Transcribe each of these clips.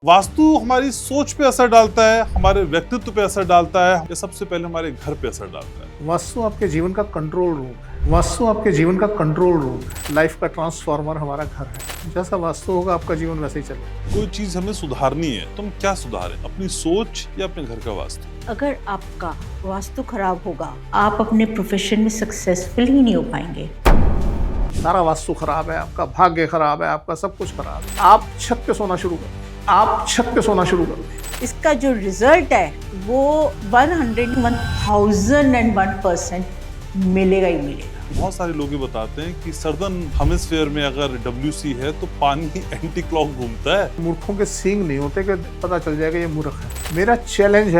वास्तु हमारी सोच पे असर डालता है, हमारे व्यक्तित्व पे असर डालता है, या सबसे पहले हमारे घर पे असर डालता है। वास्तु आपके जीवन का कंट्रोल रूम है। वास्तु आपके जीवन का कंट्रोल रूम है। लाइफ का ट्रांसफॉर्मर हमारा घर है। जैसा वास्तु होगा आपका जीवन वैसे ही चलेगा। कोई चीज हमें सुधारनी है तो हम क्या सुधारें, अपनी सोच या अपने घर का वास्तु? अगर आपका वास्तु खराब होगा, आप अपने प्रोफेशन में सक्सेसफुल ही नहीं हो पाएंगे। सारा वास्तु खराब है, आपका भाग्य खराब है, आपका सब कुछ खराब है। आप छत पे सोना शुरू करो। आप छत पे सोना शुरू करो। इसका जो रिजल्ट है वो 1001% मिलेगा ही मिलेगा। बहुत सारे लोग ये बताते हैं कि सर्दर्न हेमिस्फीयर में अगर WC है तो पानी एंटी क्लॉक घूमता है। मूर्खों के सींग नहीं होते कि पता चल जाएगा ये मूर्ख है। मेरा चैलेंज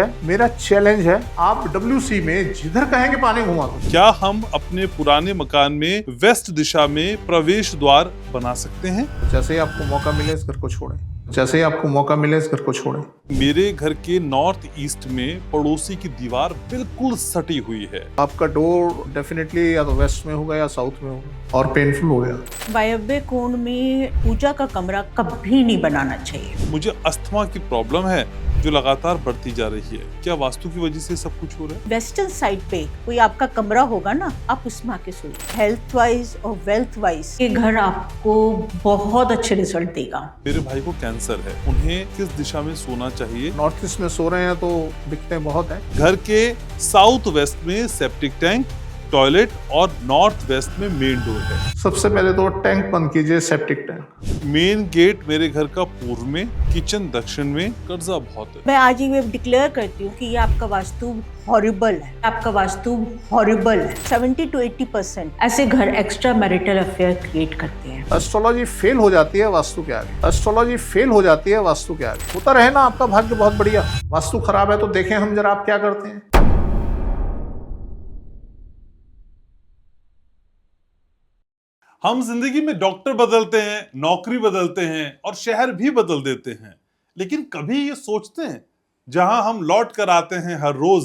है आप WC में जिधर कहेंगे पानी घुमा दो। क्या हम अपने पुराने मकान में वेस्ट दिशा में प्रवेश द्वार बना सकते हैं? जैसे ही आपको मौका मिले इस घर को छोड़ें। जैसे ही आपको मौका मिले इस घर को छोड़ें। मेरे घर के नॉर्थ ईस्ट में पड़ोसी की दीवार बिल्कुल सटी हुई है। आपका डोर डेफिनेटली या तो वेस्ट में होगा या साउथ में होगा और पेनफुल हो गया। वायव्य कोण में पूजा का कमरा कभी नहीं बनाना चाहिए। मुझे अस्थमा की प्रॉब्लम है जो लगातार बढ़ती जा रही है। क्या वास्तु की वजह से सब कुछ हो रहा है? वेस्टर्न साइड पे कोई आपका कमरा होगा ना, आप उसमें आके सोइए। हेल्थ वाइज और वेल्थ वाइज ये घर आपको बहुत अच्छे रिजल्ट देगा। मेरे भाई को कैंसर है, उन्हें किस दिशा में सोना चाहिए? नॉर्थ ईस्ट में सो रहे हैं तो दिक्कतें बहुत हैं। घर के साउथ वेस्ट में सेप्टिक टैंक, टॉयलेट और नॉर्थ वेस्ट में मेन डोर है। सबसे पहले तो टैंक बंद कीजिए, सेप्टिक टैंक। मेन गेट मेरे घर का पूर्व में, किचन दक्षिण में, कर्जा बहुत है। मैं आज ही डिक्लेयर करती हूँ कि ये आपका वास्तु हॉरिबल है। आपका वास्तु हॉरिबल है। 70 to 80% ऐसे घर एक्स्ट्रा मैरिटल अफेयर क्रिएट करते हैं। एस्ट्रोलॉजी फेल हो जाती है वास्तु के आगे। एस्ट्रोलॉजी फेल हो जाती है वास्तु के आगे। होता रहे ना, आपका भाग्य बहुत बढ़िया। वास्तु खराब है तो देखें हम जरा आप क्या करते हैं। हम जिंदगी में डॉक्टर बदलते हैं, नौकरी बदलते हैं और शहर भी बदल देते हैं, लेकिन कभी ये सोचते हैं जहां हम लौट कर आते हैं हर रोज,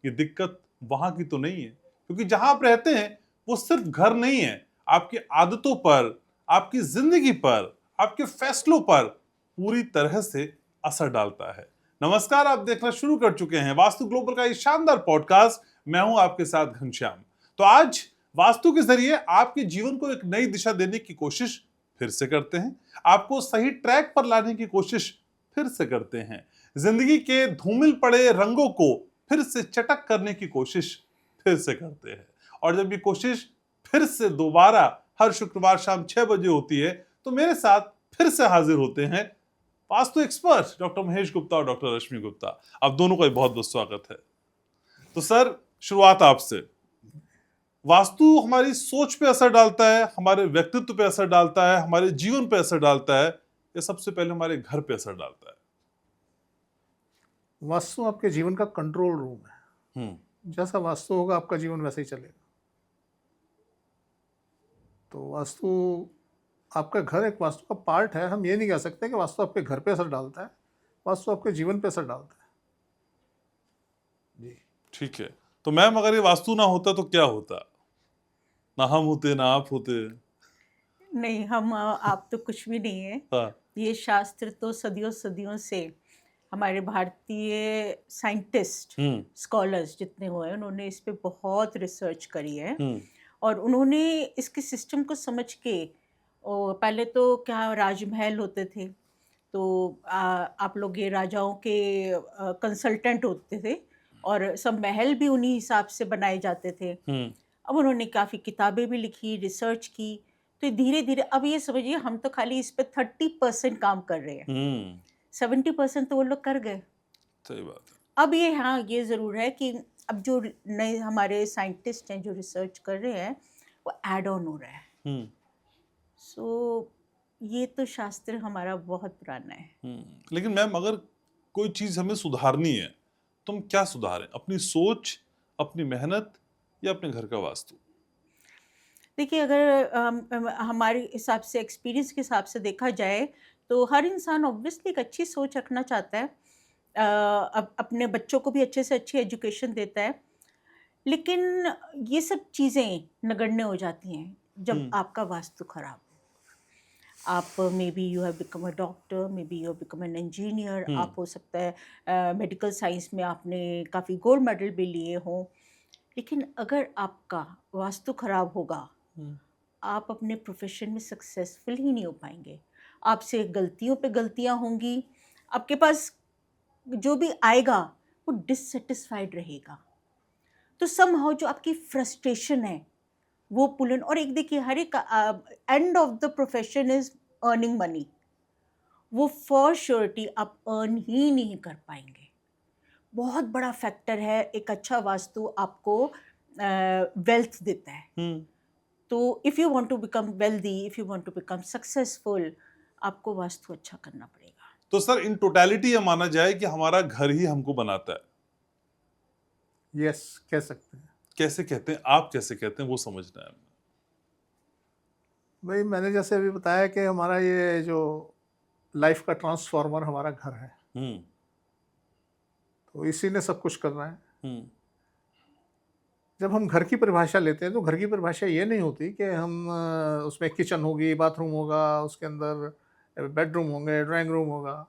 ये दिक्कत वहां की तो नहीं है? क्योंकि जहां आप रहते हैं वो सिर्फ घर नहीं है, आपकी आदतों पर, आपकी जिंदगी पर, आपके फैसलों पर पूरी तरह से असर डालता है। नमस्कार, आप देखना शुरू कर चुके हैं वास्तु ग्लोबल का ये शानदार पॉडकास्ट। मैं हूं आपके साथ घनश्याम। तो आज वास्तु के जरिए आपके जीवन को एक नई दिशा देने की कोशिश फिर से करते हैं, आपको सही ट्रैक पर लाने की कोशिश फिर से करते हैं, जिंदगी के धूमिल पड़े रंगों को फिर से चटक करने की कोशिश फिर से करते हैं। और जब ये कोशिश फिर से दोबारा हर शुक्रवार शाम 6 बजे होती है तो मेरे साथ फिर से हाजिर होते हैं वास्तु एक्सपर्ट डॉक्टर महेश गुप्ता और डॉक्टर रश्मि गुप्ता। आप दोनों का बहुत बहुत स्वागत है। तो सर, शुरुआत आपसे। वास्तु हमारी सोच पे असर डालता है, हमारे व्यक्तित्व पे असर डालता है, हमारे जीवन पे असर डालता है, या सबसे पहले हमारे घर पे असर डालता है? वास्तु आपके जीवन का कंट्रोल रूम है। जैसा वास्तु होगा आपका जीवन वैसे ही चलेगा। तो वास्तु, आपका घर एक वास्तु का पार्ट है। हम ये नहीं कह सकते कि वास्तु आपके घर पे असर डालता है। वास्तु आपके जीवन पे असर डालता है। जी ठीक है। तो मैम, अगर ये वास्तु ना होता तो क्या होता? ना हम होते, ना आप होते। नहीं, हम आप तो कुछ भी नहीं है। हाँ। ये शास्त्र तो सदियों सदियों से हमारे भारतीय साइंटिस्ट, स्कॉलर्स जितने हुए हैं, उन्होंने इस पे बहुत रिसर्च करी है। और उन्होंने इसके सिस्टम को समझ के, पहले तो क्या राजमहल होते थे, तो आप लोग ये राजाओं के कंसल्टेंट होते थे और सब महल भी उन्हीं हिसाब से बनाए जाते थे। अब उन्होंने काफ़ी किताबें भी लिखी, रिसर्च की, तो धीरे धीरे अब ये समझिए हम तो खाली इस पे 30% काम कर रहे हैं। 70% तो वो लोग कर गए। सही बात है। अब ये, हाँ, ये ज़रूर है कि अब जो नए हमारे साइंटिस्ट हैं जो रिसर्च कर रहे हैं वो ऐड ऑन हो रहा है। सो ये तो शास्त्र हमारा बहुत पुराना है। लेकिन मैम, अगर कोई चीज हमें सुधारनी है तो हम क्या सुधारें? अपनी सोच, अपनी मेहनत, या अपने घर का वास्तु? देखिए, अगर हमारे हिसाब से, एक्सपीरियंस के हिसाब से देखा जाए तो हर इंसान ऑब्वियसली एक अच्छी सोच रखना चाहता है। अपने बच्चों को भी अच्छे से अच्छी एजुकेशन देता है, लेकिन ये सब चीज़ें नगण्य हो जाती हैं जब आपका वास्तु खराब हो। आप may be you have become a doctor, may be you have become an engineer, आप हो सकता है मेडिकल साइंस में आपने काफ़ी गोल्ड मेडल भी लिए हों, लेकिन अगर आपका वास्तु खराब होगा, आप अपने प्रोफेशन में सक्सेसफुल ही नहीं हो पाएंगे। आपसे गलतियों पे गलतियां होंगी, आपके पास जो भी आएगा वो डिससेटिस्फाइड रहेगा। तो समहाउ जो आपकी फ्रस्ट्रेशन है वो पुलन, और एक देखिए हर एक end of the profession is earning money, वो फॉर श्योरिटी आप अर्न ही नहीं कर पाएंगे। बहुत बड़ा फैक्टर है, एक अच्छा वास्तु आपको वेल्थ देता है। तो if you want to become wealthy, if you want to become successful, आपको वास्तु अच्छा करना पड़ेगा। तो सर इन टोटलिटी ये माना जाए कि हमारा घर ही हमको बनाता है, यस, कह सकते हैं। कैसे कहते हैं, आप कैसे कहते हैं, वो समझना है। भाई मैंने जैसे अभी बताया कि हमारा ये जो लाइफ का ट्रांसफॉर्मर हमारा घर है, तो इसी ने सब कुछ करना है। जब हम घर की परिभाषा लेते हैं तो घर की परिभाषा ये नहीं होती कि हम उसमें किचन होगी, बाथरूम होगा, उसके अंदर बेडरूम होंगे, ड्राइंग रूम होगा।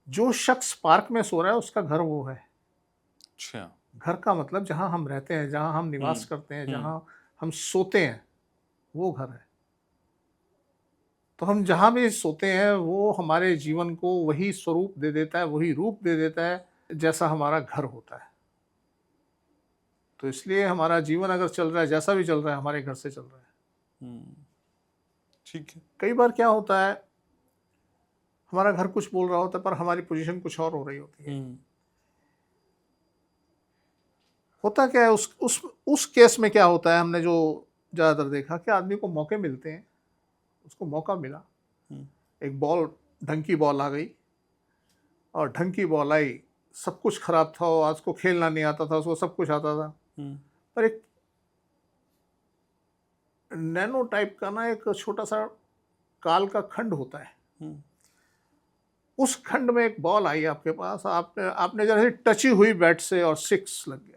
जो शख्स पार्क में सो रहा है उसका घर वो है। अच्छा। घर का मतलब जहाँ हम रहते हैं, जहाँ हम निवास करते हैं, जहाँ हम सोते हैं, वो घर है। तो हम जहाँ भी सोते हैं वो हमारे जीवन को वही स्वरूप दे देता है, वही रूप दे देता है जैसा हमारा घर होता है। तो इसलिए हमारा जीवन अगर चल रहा है, जैसा भी चल रहा है, हमारे घर से चल रहा है। ठीक है। कई बार क्या होता है, हमारा घर कुछ बोल रहा होता है पर हमारी पोजीशन कुछ और हो रही होती है। होता क्या है, उस केस में क्या होता है, हमने जो ज़्यादातर देखा कि आदमी को मौके मिलते हैं, उसको मौका मिला, एक बॉल, ढंग की बॉल आ गई, और ढंग की बॉल आई, सब कुछ खराब था, और आज को खेलना नहीं आता था, उसको सब कुछ आता था, पर एक नैनो टाइप का ना एक छोटा सा काल का खंड होता है, उस खंड में एक बॉल आई आपके पास, आपने जैसे टची हुई बैट से और 6 लग गया।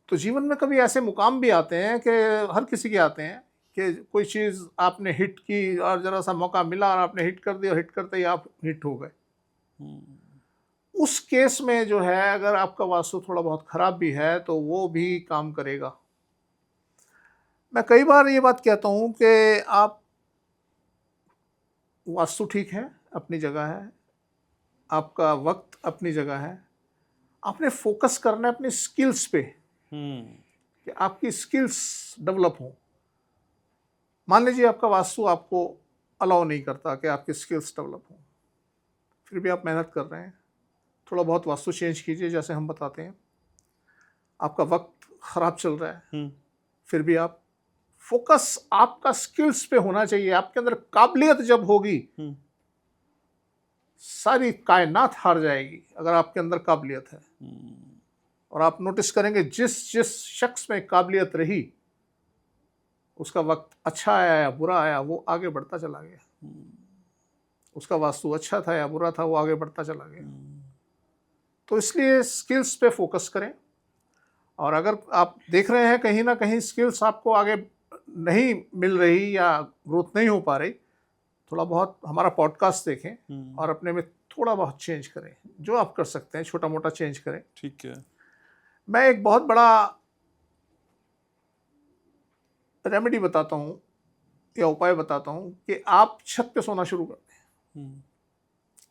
तो जीवन में कभी ऐसे मुकाम भी आते हैं कि हर किसी के आते हैं कि कोई चीज़ आपने हिट की और ज़रा सा मौका मिला और आपने हिट कर दिया, और हिट करते ही आप हिट हो गए। उस केस में जो है, अगर आपका वास्तु थोड़ा बहुत खराब भी है तो वो भी काम करेगा। मैं कई बार ये बात कहता हूँ कि आप वास्तु ठीक है, अपनी जगह है, आपका वक्त अपनी जगह है, आपने फोकस करना है अपनी स्किल्स पे कि आपकी स्किल्स डेवलप हो। मान लीजिए आपका वास्तु आपको अलाउ नहीं करता कि आपकी स्किल्स डेवलप हो, फिर भी आप मेहनत कर रहे हैं, थोड़ा बहुत वास्तु चेंज कीजिए जैसे हम बताते हैं। आपका वक्त ख़राब चल रहा है, फिर भी आप फोकस आपका स्किल्स पे होना चाहिए। आपके अंदर काबिलियत जब होगी, सारी कायनात हार जाएगी अगर आपके अंदर काबिलियत है। और आप नोटिस करेंगे जिस जिस शख्स में काबिलियत रही, उसका वक्त अच्छा आया या बुरा आया, वो आगे बढ़ता चला गया। उसका वास्तु अच्छा था या बुरा था, वो आगे बढ़ता चला गया। तो इसलिए स्किल्स पे फोकस करें। और अगर आप देख रहे हैं कहीं ना कहीं स्किल्स आपको आगे नहीं मिल रही या ग्रोथ नहीं हो पा रही, थोड़ा बहुत हमारा पॉडकास्ट देखें और अपने में थोड़ा बहुत चेंज करें। जो आप कर सकते हैं छोटा मोटा चेंज करें। ठीक है। मैं एक बहुत बड़ा रेमेडी बताता हूँ या उपाय बताता हूँ कि आप छत पे सोना शुरू कर दें।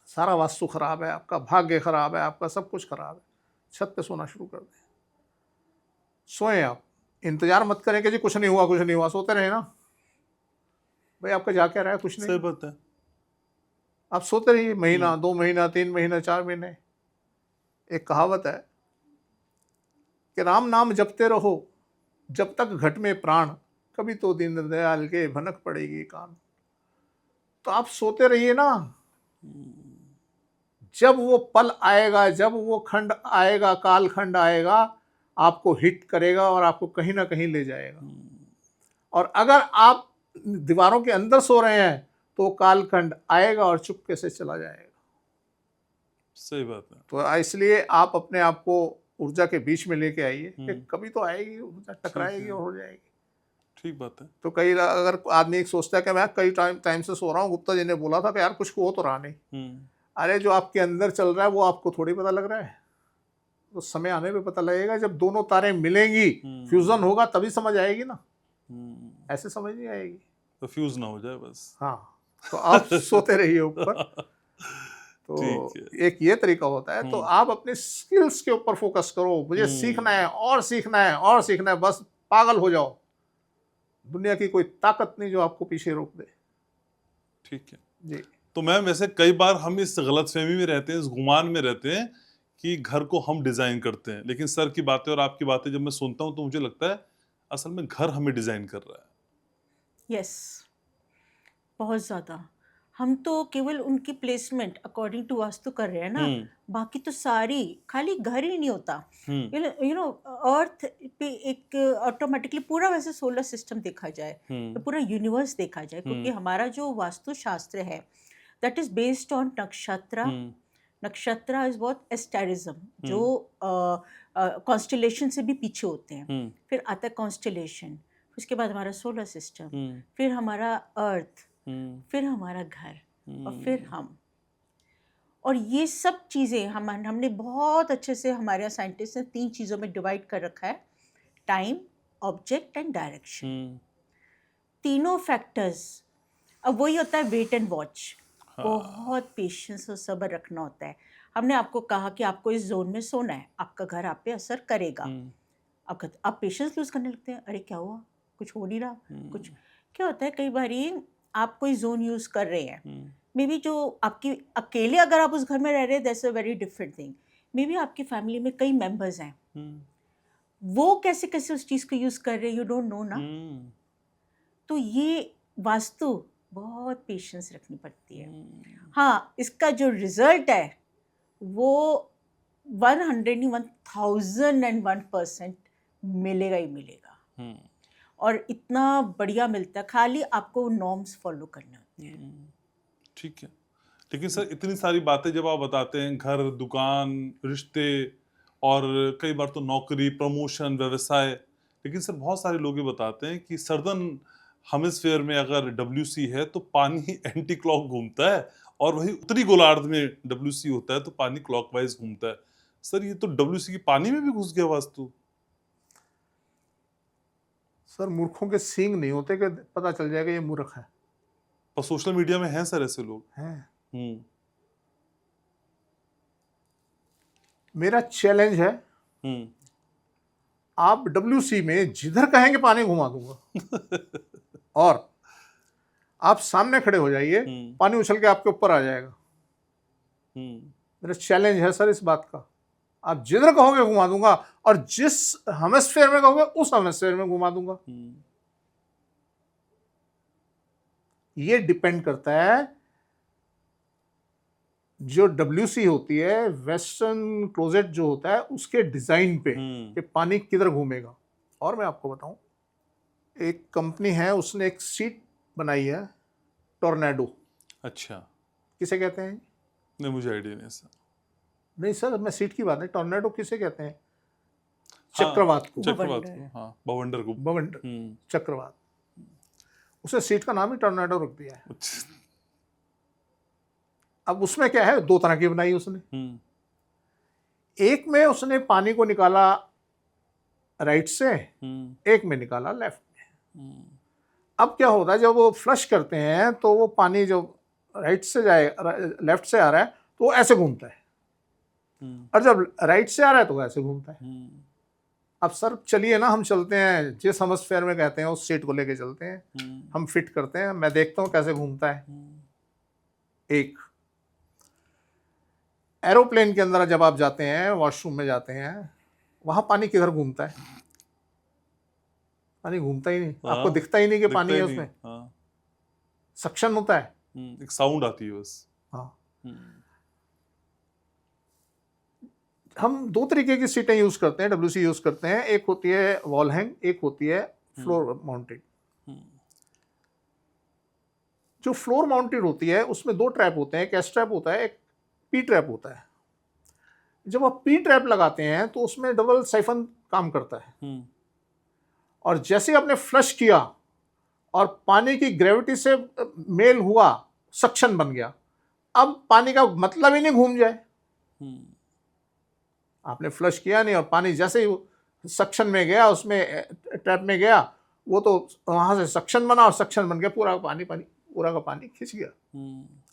सारा वास्तु खराब है, आपका भाग्य खराब है, आपका सब कुछ खराब है, छत पे सोना शुरू कर दें। सोएं आप, इंतजार मत करें कि जी कुछ नहीं हुआ, कुछ नहीं हुआ, सोते रहे ना भाई, आपका जा क्या रहा है, कुछ नहीं। सही बात है। आप सोते रहिए, महीना, 2 महीना, 3 महीना, 4 महीने। एक कहावत है कि राम नाम जपते रहो जब तक घट में प्राण, कभी तो दीनदयाल के भनक पड़ेगी कान। तो आप सोते रहिए ना, जब वो पल आएगा, जब वो खंड आएगा, काल खंड आएगा, आपको हिट करेगा और आपको कहीं ना कहीं ले जाएगा। और अगर आप दीवारों के अंदर सो रहे हैं तो कालखंड आएगा और चुपके से चला जाएगा। सही बात है। तो इसलिए आप अपने आप को ऊर्जा के बीच में लेके आइए कि कभी तो आएगी ऊर्जा, टकराएगी और हो जाएगी। ठीक बात है। तो कई अगर आदमी एक सोचता है कि मैं कई टाइम से सो रहा हूँ, गुप्ता जी ने बोला था कि यार कुछ हो तो रहा नहीं। अरे जो आपके अंदर चल रहा है वो आपको थोड़ी पता लग रहा है, तो समय आने पे पता लगेगा। जब दोनों तारें मिलेंगी, फ्यूजन होगा, तभी समझ आएगी ना, ऐसे समझ नहीं आएगी। तो फ्यूज ना हो जाए बस। हाँ, तो आप सोते रहिए ऊपर। तो ठीक है। एक ये तरीका होता है। तो आप अपने स्किल्स के ऊपर फोकस करो, मुझे सीखना है और सीखना है और सीखना है, बस पागल हो जाओ। दुनिया की कोई ताकत नहीं जो आपको पीछे रोक दे। ठीक है जी। तो मैम वैसे कई बार हम इस गलतफहमी में रहते हैं, इस गुमान में रहते हैं कि घर को हम डिजाइन करते हैं, लेकिन सर की बातें और आपकी बातें जब मैं सुनता हूं तो मुझे लगता है असल में घर हमें डिजाइन कर रहा है। यस, बहुत ज़्यादा। हम तो केवल उनकी प्लेसमेंट अकॉर्डिंग टू वास्तु कर रहे हैं ना, बाकी तो सारी, खाली घर ही नहीं होता। यू नो अर्थ पे एक ऑटोमेटिकली पूरा, वैसे सोलर सिस्टम देखा जाए तो पूरा यूनिवर्स देखा जाए, क्योंकि हमारा जो वास्तु शास्त्र है दैट इज बेस्ड ऑन नक्षत्र। नक्षत्र इज व्हाट एस्टेरिज्म, जो कॉन्स्टलेशन से भी पीछे होते हैं। फिर आता है कॉन्स्टलेशन, उसके बाद हमारा सोलर सिस्टम, फिर हमारा अर्थ, फिर हमारा घर, और फिर हम। और ये सब चीज़ें हमने बहुत अच्छे से, हमारे यहाँ साइंटिस्ट ने 3 चीज़ों में डिवाइड कर रखा है: टाइम, ऑब्जेक्ट एंड डायरेक्शन। तीनों फैक्टर्स। अब वही होता है वेट एंड वॉच। बहुत पेशेंस और सब्र रखना होता है। हमने आपको कहा कि आपको इस जोन में सोना है, आपका घर आप पे असर करेगा। आप पेशेंस लूज करने लगते हैं, अरे क्या हुआ, कुछ हो नहीं रहा, कुछ। क्या होता है, कई बार आप कोई जोन यूज कर रहे हैं, मे बी जो आपकी अकेले, अगर आप उस घर में रह रहे हैं that's a very different thing. May be आपकी फैमिली में कई मेंबर्स हैं, वो कैसे कैसे उस चीज को यूज कर रहे हैं, यू डोंट नो ना। तो ये वास्तु बहुत पेशेंस रखनी पड़ती है। हाँ, इसका जो रिजल्ट है वो 101,001% मिलेगा ही मिलेगा। और इतना बढ़िया मिलता है, खाली आपको नॉर्म्स फॉलो करने होते हैं। ठीक है, लेकिन सर इतनी सारी बातें जब आप बताते हैं, घर, दुकान, रिश्ते, और कई बार तो नौकरी, प्रमोशन, व्यवसाय, लेकिन सर बहुत सारे लोग ये बताते हैं कि सर्दर्न हेमिस्फीयर में अगर WC है तो पानी एंटी क्लॉक घूमता है, और वही उत्तरी गोलार्ध में WC होता है तो पानी क्लॉकवाइज घूमता है। सर ये तो WC की पानी में भी घुस गया वास्तु। सर मूर्खों के सींग नहीं होते कि पता चल जाएगा ये मूर्ख है। और सोशल मीडिया में हैं सर ऐसे लोग हैं। मेरा चैलेंज है, आप WC में जिधर कहेंगे पानी घुमा दूंगा। और आप सामने खड़े हो जाइए, पानी उछल के आपके ऊपर आ जाएगा। मेरा चैलेंज है सर इस बात का, आप जिधर कहोगे घुमा दूंगा, और जिस हेमिस्फीयर में कहोगे उस हेमिस्फीयर में घुमा दूंगा। ये डिपेंड करता है, जो WC होती है, वेस्टर्न क्लोजेट जो होता है, उसके डिजाइन पे कि पानी किधर घूमेगा। और मैं आपको बताऊं, एक कंपनी है, उसने एक सीट बनाई है, टॉर्नेडो। अच्छा, किसे कहते हैं? नहीं, मुझे आइडिया नहीं सर। नहीं सर, मैं सीट की बात नहीं, टॉर्नेडो किसे कहते हैं? चक्रवात को। चक्रवात को, हाँ, बवंडर को। बवंडर, चक्रवात। उसे सीट का नाम ही टॉर्नेडो रख दिया है। अब उसमें क्या है, 2 तरह की बनाई उसने। एक में उसने पानी को निकाला राइट से, एक में निकाला लेफ्ट में। अब क्या होता है, जब वो फ्लश करते हैं तो वो पानी जो राइट से जाए, लेफ्ट से आ रहा है तो वो ऐसे घूमता है, और जब राइट से आ रहा है तो वो ऐसे घूमता है। अब सर चलिए ना, हम चलते हैं जिस हेमिस्फीयर में कहते हैं उस सीट को लेके चलते हैं, हम फिट करते हैं, मैं देखता हूँ कैसे घूमता है। एक एरोप्लेन के अंदर जब आप जाते हैं, वॉशरूम में जाते हैं, वहां पानी किधर घूमता है? पानी घूमता ही नहीं, आपको दिखता ही नहीं कि पानी है उसमें। सक्शन होता है, एक साउंड आती है बस। हाँ। हम 2 तरीके की सीटें यूज करते हैं, WC यूज करते हैं। एक होती है वॉल हैंग, एक होती है फ्लोर माउंटेड। जो फ्लोर माउंटेड होती है उसमें 2 ट्रैप होते हैं, एक एस ट्रैप होता है, एक P ट्रैप होता है। जब आप P ट्रैप लगाते हैं तो उसमें डबल साइफन काम करता है, और जैसे ही आपने फ्लश किया और पानी की ग्रेविटी से मेल हुआ, सक्शन बन गया, अब पानी का मतलब ही नहीं घूम जाए। आपने फ्लश किया नहीं और पानी जैसे ही सक्शन में गया, उसमें टैप में गया, वो तो वहां से सक्शन बना और सक्शन बन गया, पूरा का पानी खिंच गया।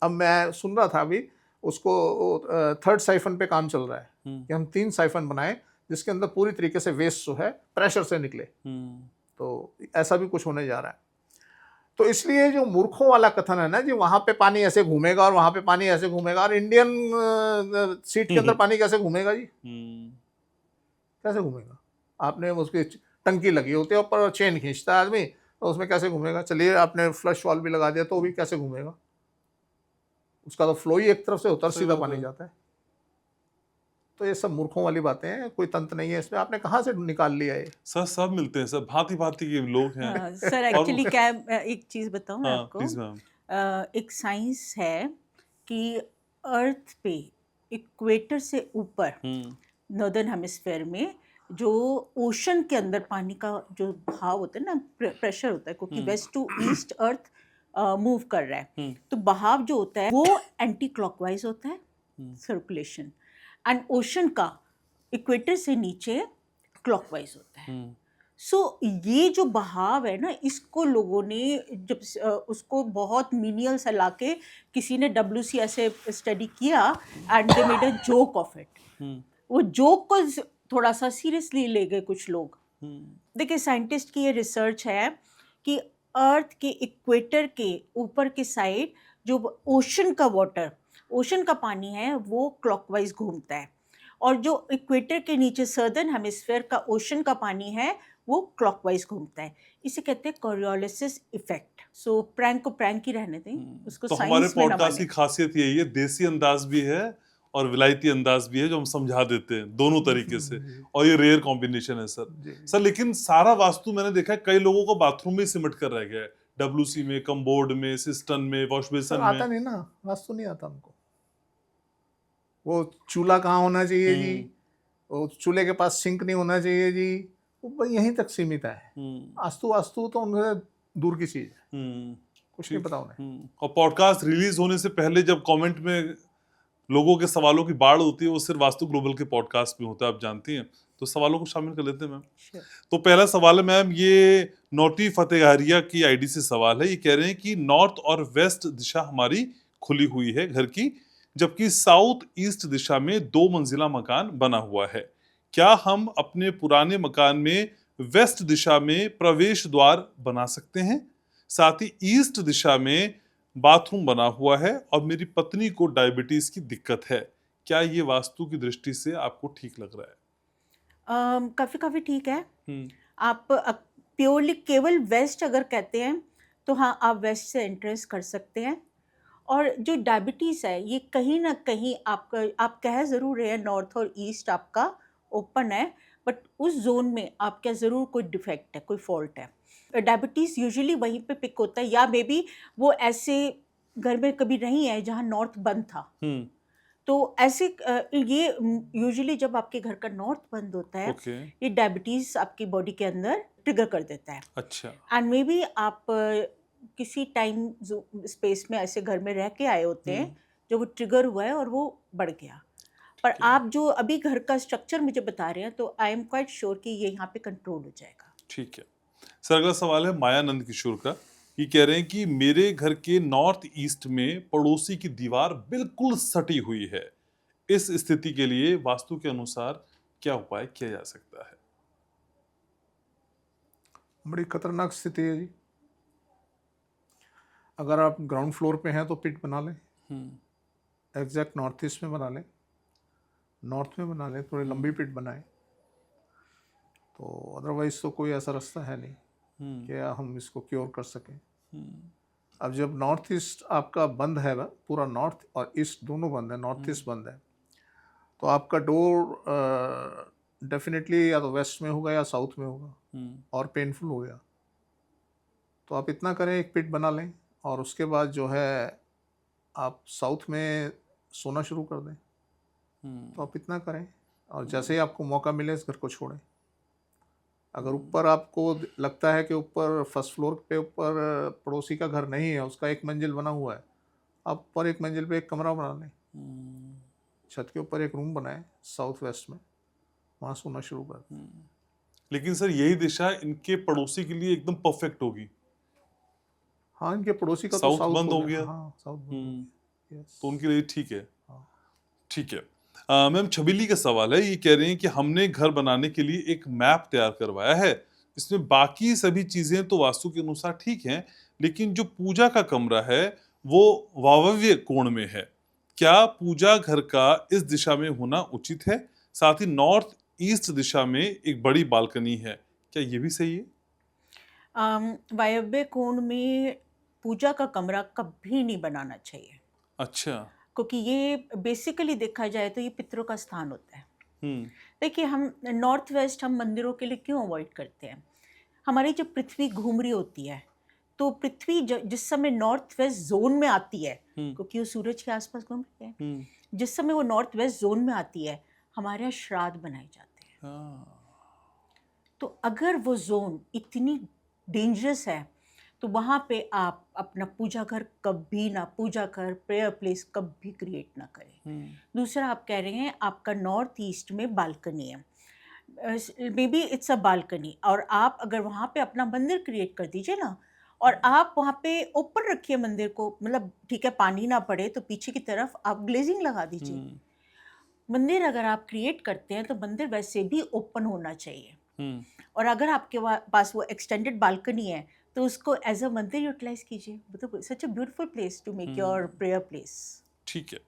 अब मैं सुन रहा था अभी उसको थर्ड साइफन पे काम चल रहा है कि हम 3 साइफन बनाए जिसके अंदर पूरी तरीके से वेस्ट जो है प्रेशर से निकले। तो ऐसा भी कुछ होने जा रहा है। तो इसलिए जो मूर्खों वाला कथन है ना जी, वहां पे पानी ऐसे घूमेगा और वहां पे पानी ऐसे घूमेगा, और इंडियन सीट के अंदर पानी कैसे घूमेगा जी? कैसे घूमेगा? आपने उसकी टंकी लगी होती है ऊपर, चेन खींचता है आदमी, तो उसमें कैसे घूमेगा? चलिए आपने फ्लश वाल्व भी लगा दिया तो भी कैसे घूमेगा? उसका तो फ्लो ही एक तरफ से होता, सीधा पानी जाता है। तो ये सब मूर्खों वाली बातें हैं, कोई तंत्र नहीं है इसमें। आपने कहाँ से निकाल लिया ये? सर सब मिलते हैं सर, भांति भांति के लोग हैं। सर एक्चुअली क्या है, एक चीज बताऊं मैं आपको। Please ma'am. एक साइंस है कि अर्थ पे इक्वेटर से ऊपर नॉर्दर्न हेमिस्फेयर में जो ओशन के अंदर पानी का जो बहाव होता है ना, प्रेशर होता है, क्योंकि west to east earth move कर रहा है, तो बहाव जो होता है वो एंटी क्लॉकवाइज होता है सर्कुलेशन, एंड ओशन का इक्वेटर से नीचे क्लॉकवाइज होता है। सो ये जो बहाव है ना, इसको लोगों ने जब उसको बहुत मीनियल सा लाके किसी ने WC ऐसे स्टडी किया and they made a joke of it. वो जोक को थोड़ा सा सीरियसली ले गए कुछ लोग। देखिए साइंटिस्ट की ये रिसर्च है कि अर्थ के इक्वेटर के ऊपर के साइड जो ओशन का वाटर, ओशन का पानी है, वो क्लॉकवाइज घूमता है, और जो इक्वेटर के नीचे सदर्न हेमिस्फेयर का ओशन का पानी है वो क्लॉकवाइज घूमता है। इसे कहते हैं कोरियोलिसिस इफेक्ट। सो प्रैंक को प्रैंक ही रहने दें, उसको तो साइंस हमारे में ना पॉडकास्ट की माने। खासियत यही है, देसी अंदाज भी है और विलायती अंदाज भी है, जो हम समझा देते हैं दोनों तरीके से, और ये रेयर कॉम्बिनेशन है सर। सर लेकिन सारा वास्तु मैंने देखा है कई लोगों को बाथरूम में सिमट कर रह गया है, WC में, कमबोर्ड में, सिस्टम में, वॉश बेसिन आता में। नहीं ना, वास्तु नहीं आता हमको। वो चूल्हा कहाँ होना चाहिए जी, वो चूल्हे के पास सिंक नहीं होना चाहिए जी, वो यहीं तक सीमित है। वास्तु वास्तु तो उनसे दूर की चीज है, कुछ नहीं पता उन्हें। और पॉडकास्ट रिलीज होने से पहले जब कमेंट में लोगों के सवालों की बाढ़ होती है, वो सिर्फ वास्तु ग्लोबल के पॉडकास्ट में होता है, आप जानती हैं। तो सवालों को शामिल कर लेते हैं मैम। तो पहला सवाल है मैम, ये नोटी फतेहरिया की आईडी से सवाल है। ये कह रहे हैं कि नॉर्थ और वेस्ट दिशा हमारी खुली हुई है घर की, जबकि साउथ ईस्ट दिशा में 2 मंजिला मकान बना हुआ है। क्या हम अपने पुराने मकान में वेस्ट दिशा में प्रवेश द्वार बना सकते हैं? साथ ही ईस्ट दिशा में बाथरूम बना हुआ है और मेरी पत्नी को डायबिटीज की दिक्कत है। क्या ये वास्तु की दृष्टि से आपको ठीक लग रहा है? काफ़ी ठीक है। आप प्योरली केवल वेस्ट अगर कहते हैं तो हाँ, आप वेस्ट से एंट्रेंस कर सकते हैं। और जो डायबिटीज़ है, ये कहीं ना कहीं आपका, आप कह ज़रूर रहे हैं नॉर्थ और ईस्ट आपका ओपन है, बट उस जोन में आपका ज़रूर कोई डिफेक्ट है, कोई फॉल्ट है। डायबिटीज़ यूजुअली वहीं पे पिक होता है, या मे बी वो ऐसे घर में कभी नहीं है जहाँ नॉर्थ बंद था। तो ऐसे ये यूजुअली जब आपके घर का नॉर्थ बंद होता है, ये डायबिटीज़ आपकी बॉडी के अंदर ट्रिगर कर देता है। अच्छा। एंड मे बी आप किसी टाइम स्पेस में ऐसे घर में रह के आए होते हैं जो वो ट्रिगर हुआ है और वो बढ़ गया। पर आप जो अभी घर का स्ट्रक्चर मुझे बता रहे हैं, तो आई एम क्वाइट श्योर कि ये यहाँ पे कंट्रोल हो जाएगा। ठीक है सर। अगला सवाल है मायानंद किशोर का। ये कह रहे हैं कि मेरे घर के नॉर्थ ईस्ट में पड़ोसी की दीवार बिल्कुल सटी हुई है। इस स्थिति के लिए वास्तु के अनुसार क्या उपाय किया जा सकता है? बड़ी खतरनाक स्थिति है जी। अगर आप ग्राउंड फ्लोर पे हैं तो पिट बना लें, एग्जैक्ट नॉर्थ ईस्ट में बना लें, नॉर्थ में बना लें, थोड़ी लंबी पिट बनाएं। तो अदरवाइज तो कोई ऐसा रास्ता है नहीं कि हम इसको क्योर कर सकें। अब जब नॉर्थ ईस्ट आपका बंद है, पूरा नॉर्थ और ईस्ट दोनों बंद है, नॉर्थ ईस्ट बंद है, तो आपका डोर डेफिनेटली या तो वेस्ट में होगा या साउथ में होगा, और पेनफुल हो गया। तो आप इतना करें, एक पिट बना लें, और उसके बाद जो है आप साउथ में सोना शुरू कर दें। तो आप इतना करें, और जैसे ही आपको मौका मिले इस घर को छोड़ें। अगर ऊपर आपको लगता है कि ऊपर फर्स्ट फ्लोर पे ऊपर पड़ोसी का घर नहीं है, उसका एक मंजिल बना हुआ है, आप ऊपर एक मंजिल पे एक कमरा बना लें, छत के ऊपर एक रूम बनाएं साउथ वेस्ट में, वहाँ सोना शुरू कर दें। लेकिन सर यही दिशा इनके पड़ोसी के लिए एकदम परफेक्ट होगी। हाँ, इनके पड़ोसी का तो साउथ साउथ बंद हो हो गया। गया। हाँ, साउथ बंद हो गया। Yes. तो उनके लिए ठीक है। हाँ। ठीक है। मैम छबीली का सवाल है, ये कह रहे हैं कि हमने घर बनाने के लिए एक मैप तैयार करवाया है, इसमें बाकी सभी चीजें तो वास्तु के अनुसार ठीक हैं, लेकिन जो पूजा का कमरा है वो वायव्य कोण में है। क्या पूजा घर का इस दिशा में होना उचित है? साथ ही नॉर्थ ईस्ट दिशा में एक बड़ी बालकनी है, क्या ये भी सही है? वायव्य कोण में पूजा का कमरा कभी नहीं बनाना चाहिए, अच्छा। क्योंकि ये बेसिकली देखा जाए तो ये पितरों का स्थान होता है। हम्म। देखिए, हम नॉर्थ वेस्ट हम मंदिरों के लिए क्यों अवॉइड करते हैं? हमारी जब पृथ्वी घूम रही होती है तो पृथ्वी जिस समय नॉर्थ वेस्ट जोन में आती है, क्योंकि वो सूरज के आसपास घूम रही है, जिस समय वो नॉर्थ वेस्ट जोन में आती है, हमारे यहाँ श्राद्ध बनाए जाते हैं। तो अगर वो जोन इतनी डेंजरस है तो वहाँ पे आप अपना पूजा घर कभी ना, पूजा घर प्रेयर प्लेस कभी क्रिएट ना करें। दूसरा, आप कह रहे हैं आपका नॉर्थ ईस्ट में बालकनी है, may be it's a balcony, और आप अगर वहाँ पे अपना मंदिर क्रिएट कर दीजिए ना, और आप वहाँ पे ओपन रखिए मंदिर को, मतलब ठीक है पानी ना पड़े तो पीछे की तरफ आप ग्लेजिंग लगा दीजिए। मंदिर अगर आप क्रिएट करते हैं तो मंदिर वैसे भी ओपन होना चाहिए, और अगर आपके पास वो एक्सटेंडेड बालकनी है तो उसको एज अ मंदिर यूटिलाइज कीजिए। मतलब सच a beautiful place to make your prayer place. ठीक है।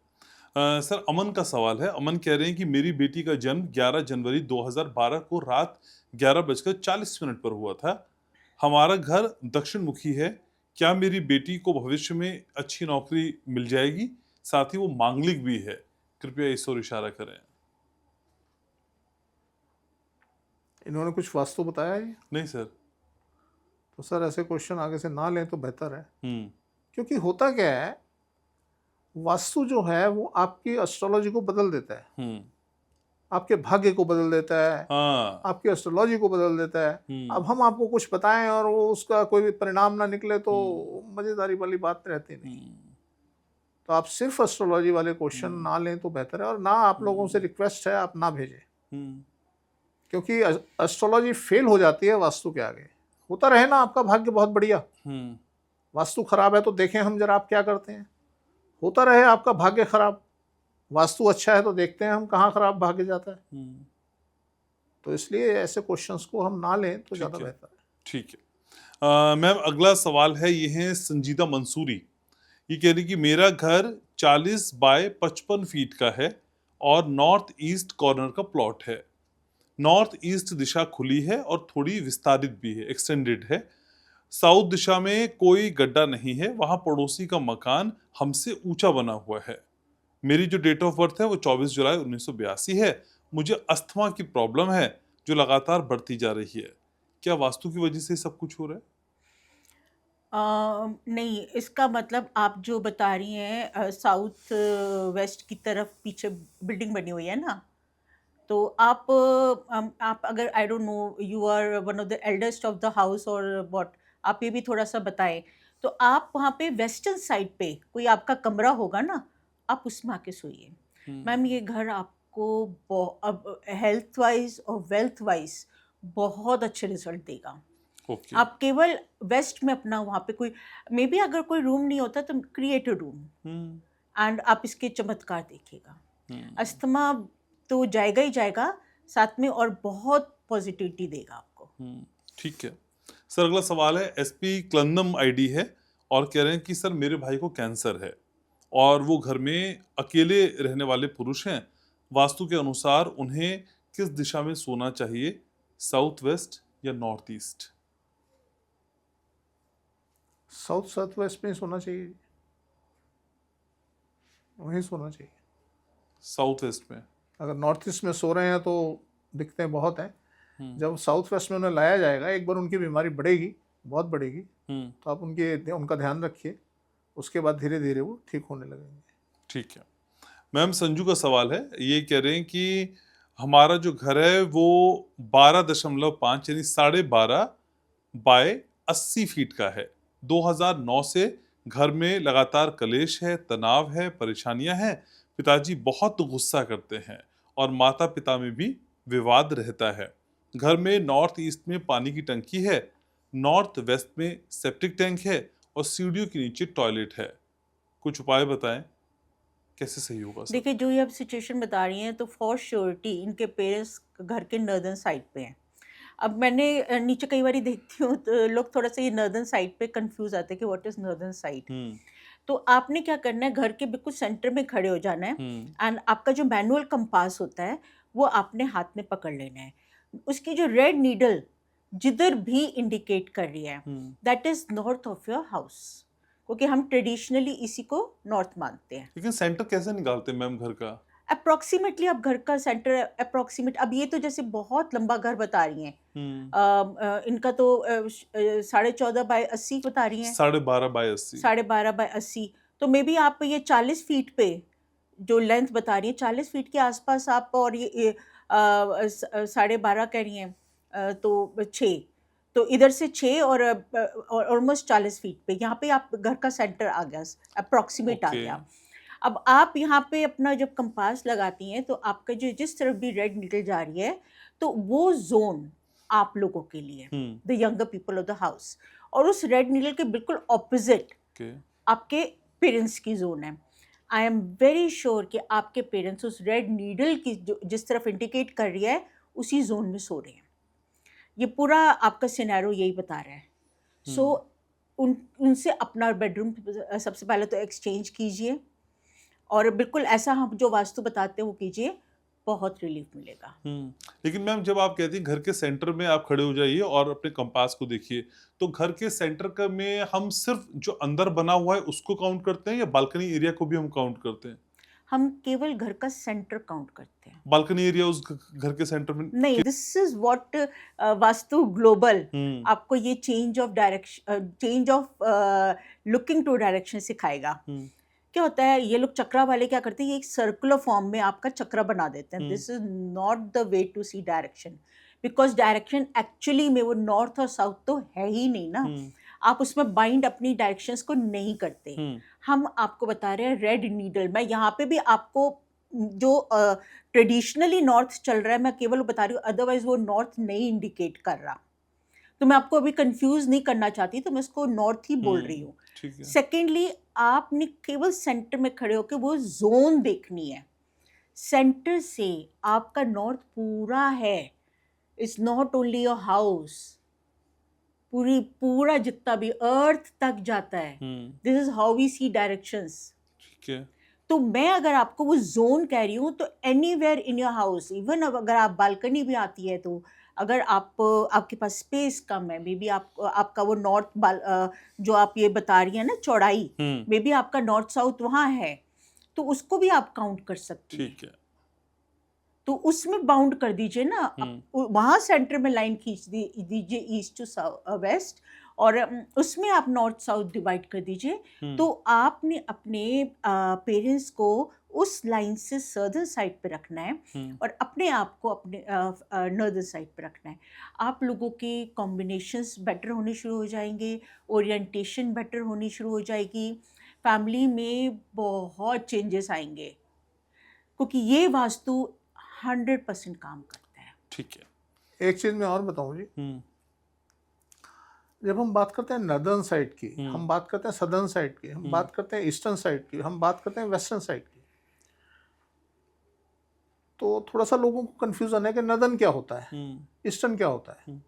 सर अमन का सवाल है, अमन कह रहे हैं कि मेरी बेटी का जन्म 11 जनवरी 2012 को रात 11:40 पर हुआ था। हमारा घर दक्षिण मुखी है, क्या मेरी बेटी को भविष्य में अच्छी नौकरी मिल जाएगी? साथ ही वो मांगलिक भी है, कृपया इस ओर इशारा करें। इन्होंने कुछ वास्तु बताया है? नहीं सर। तो सर ऐसे क्वेश्चन आगे से ना लें तो बेहतर है, क्योंकि होता क्या है, वास्तु जो है वो आपकी एस्ट्रोलॉजी को बदल देता है, आपके भाग्य को बदल देता है, आपकी एस्ट्रोलॉजी को बदल देता है। अब हम आपको कुछ बताएं और वो उसका कोई भी परिणाम ना निकले तो मजेदारी वाली बात रहती नहीं। तो आप सिर्फ एस्ट्रोलॉजी वाले क्वेश्चन ना लें तो बेहतर है, और ना आप लोगों से रिक्वेस्ट है आप ना भेजें, क्योंकि एस्ट्रोलॉजी फेल हो जाती है वास्तु के आगे। होता रहे ना आपका भाग्य बहुत बढ़िया, वास्तु खराब है तो देखें हम जरा आप क्या करते हैं। होता रहे आपका भाग्य खराब, वास्तु अच्छा है तो देखते हैं हम कहाँ खराब भाग्य जाता है। तो इसलिए ऐसे क्वेश्चंस को हम ना लें तो ज़्यादा बेहतर है। ठीक है। मैम अगला सवाल है, ये है संजीदा मंसूरी, ये कह रही कि मेरा घर 40 बाय 55 फीट का है और नॉर्थ ईस्ट कॉर्नर का प्लॉट है। नॉर्थ ईस्ट दिशा खुली है और थोड़ी विस्तारित भी है, एक्सटेंडेड है। साउथ दिशा में कोई गड्ढा नहीं है, वहां पड़ोसी का मकान हमसे ऊंचा बना हुआ है। मेरी जो डेट ऑफ बर्थ है वो 24 जुलाई 1982 है। मुझे अस्थमा की प्रॉब्लम है जो लगातार बढ़ती जा रही है, क्या वास्तु की वजह से सब कुछ हो रहा है? नहीं, इसका मतलब आप जो बता रही हैं साउथ वेस्ट की तरफ पीछे बिल्डिंग बनी हुई है ना, तो आप अगर I don't know you are one of the eldest of the house और व्हाट, आप ये भी थोड़ा सा बताएं। तो आप वहाँ पे वेस्टर्न साइड पे कोई आपका कमरा होगा ना, आप उसमें आके सोइए। मैम ये घर आपको अब हेल्थ वाइज और वेल्थ वाइज बहुत अच्छे रिजल्ट देगा। आप केवल वेस्ट में अपना वहाँ पे कोई, मे बी अगर कोई रूम नहीं होता तो क्रिएट अ रूम, एंड आप इसके चमत्कार देखिएगा। अस्थमा तो जाएगा ही जाएगा, साथ में और बहुत पॉजिटिविटी देगा आपको। ठीक है सर। अगला सवाल है, एसपी क्लंदम आईडी है और कह रहे हैं कि सर मेरे भाई को कैंसर है और वो घर में अकेले रहने वाले पुरुष हैं। वास्तु के अनुसार उन्हें किस दिशा में सोना चाहिए, साउथ वेस्ट या नॉर्थ ईस्ट? साउथ वेस्ट में सोना चाहिए, वहीं सोना चाहिए। साउथ वेस्ट में? अगर नॉर्थ ईस्ट में सो रहे हैं तो दिखते बहुत हैं, जब साउथ वेस्ट में उन्हें लाया जाएगा एक बार उनकी बीमारी बढ़ेगी, बहुत बढ़ेगी, तो आप उनका ध्यान रखिए, उसके बाद धीरे धीरे वो ठीक होने लगेंगे। ठीक है। मैम संजू का सवाल है, ये कह रहे हैं कि हमारा जो घर है वो 12.5 यानी 12.5 बाय 80 फीट का है। 2009 से घर में लगातार कलेश है, तनाव है, परेशानियां हैं। पिताजी बहुत गुस्सा करते हैं और माता पिता में भी विवाद रहता है। घर में नॉर्थ ईस्ट में पानी की टंकी है, नॉर्थ वेस्ट में सेप्टिक टैंक है और सीढ़ियों के नीचे टॉयलेट है। कुछ उपाय बताएं, कैसे सही होगा सब? देखिए, जो ये आप सिचुएशन बता रही हैं तो फॉर श्योरिटी इनके पेरेंट्स घर के नॉर्दर्न साइड पे हैं। अब मैंने नीचे कई बार देखती हूँ तो लोग थोड़ा सा ये नॉर्दर्न साइड पे कंफ्यूज आते हैं कि व्हाट इज नॉर्दर्न साइड। तो आपने क्या करना है, घर के बिल्कुल सेंटर में खड़े हो जाना है एंड आपका जो मैनुअल कंपास होता है वो आपने हाथ में पकड़ लेना है। उसकी जो रेड नीडल जिधर भी इंडिकेट कर रही है that is north of your house, क्योंकि हम ट्रेडिशनली इसी को नॉर्थ मानते हैं। लेकिन सेंटर कैसे निकालते हैं मैम घर का? अप्रोक्सीमेटली आप घर का सेंटर अप्रोक्सीमेट, अब ये तो जैसे बहुत लंबा घर बता रही हैं, इनका तो 14.5 बाय 80 बता रही हैं, 12.5 बाय 80। 12.5 बाय 80, तो मे बी आप ये 40 फीट पे जो लेंथ बता रही है 40 फीट के आसपास आप, और ये 12.5 कह रही हैं, तो 6, तो इधर से 6 और ऑलमोस्ट 40 फीट पे यहाँ पे आप घर का सेंटर आ गया, अप्रोक्सीमेट आ गया। अब आप यहाँ पे अपना जब कंपास लगाती हैं तो आपका जो जिस तरफ भी रेड निकल जा रही है तो वो जोन आप लोगों के लिए, the younger people of the house, और उस रेड नीडल के बिल्कुल ऑपोजिट आपके पेरेंट्स की जोन है। आई एम वेरी श्योर कि आपके पेरेंट्स उस रेड नीडल की जिस तरफ इंडिकेट कर रही है उसी जोन में सो रहे हैं। ये पूरा आपका सिनेरियो यही बता रहा है। सो उनसे अपना बेडरूम सबसे पहले तो एक्सचेंज कीजिए और बिल्कुल ऐसा हम जो वास्तु बताते हैं वो कीजिए, बहुत रिलीफ मिलेगा। लेकिन मैम जब आप कहती हैं घर के सेंटर में आप खड़े हो जाइए और अपने कंपास को देखिए, तो घर के सेंटर का में हम सिर्फ जो अंदर बना हुआ है उसको काउंट करते हैं या बालकनी एरिया को भी हम काउंट करते हैं? हम केवल घर का सेंटर काउंट करते हैं, बालकनी एरिया उस घर के सेंटर में नहीं। This is what Vastu global आपको ये change of direction, change of looking to direction सिखाएगा। क्या होता है, ये लोग चक्रा वाले क्या करते हैं, ये एक सर्कुलर फॉर्म में आपका चक्रा बना देते हैं। This is not the way to see direction, because direction actually में वो नॉर्थ और साउथ तो है ही नहीं ना। आप उसमें बाइंड अपनी डायरेक्शंस को नहीं करते। हम आपको बता रहे हैं रेड नीडल। मैं यहाँ पे भी आपको जो ट्रेडिशनली नॉर्थ चल रहा है मैं केवल बता रही हूँ, अदरवाइज वो नॉर्थ नहीं इंडिकेट कर रहा। तो मैं आपको अभी कंफ्यूज नहीं करना चाहती, तो मैं इसको नॉर्थ ही बोल रही हूँ। सेकेंडली, आपने केवल सेंटर में खड़े होकर वो जोन देखनी है। सेंटर से आपका नॉर्थ पूरा है, it's not only your house, पूरा जितना भी अर्थ तक जाता है। This is how we see directions. ठीक है। तो मैं अगर आपको वो जोन कह रही हूँ तो anywhere in your house, even अगर आप बालकनी भी आती है तो अगर आपके पास स्पेस कम है, मे बी आपका वो नॉर्थ जो आप ये बता रही है ना चौड़ाई, मे बी आपका नॉर्थ साउथ वहाँ है, तो उसको भी आप काउंट कर सकती हैं। ठीक है। तो उसमें बाउंड कर दीजिए ना, वहाँ सेंटर में लाइन खींच दीजिए ईस्ट टू वेस्ट, और उसमें आप नॉर्थ साउथ डिवाइड कर दीजिए। तो आपने अपने पेरेंट्स को उस लाइन से सदर्न साइड पे रखना है और अपने आप को अपने नॉर्दर्न साइड पे रखना है। आप लोगों के कॉम्बिनेशंस बेटर होने शुरू हो जाएंगे, ओरिएंटेशन बेटर होनी शुरू हो जाएगी, फैमिली में बहुत चेंजेस आएंगे, क्योंकि ये वास्तु 100% काम करता है। ठीक है। एक चीज़ मैं और बताऊं जी, जब हम बात करते हैं नॉर्दर्न साइड की, हम बात करते हैं सदर्न साइड की, हम बात करते हैं ईस्टर्न साइड की, हम बात करते हैं वेस्टर्न साइड की, तो थोड़ा सा लोगों को कंफ्यूजन है कि नॉर्दर्न क्या होता है, ईस्टर्न क्या होता है।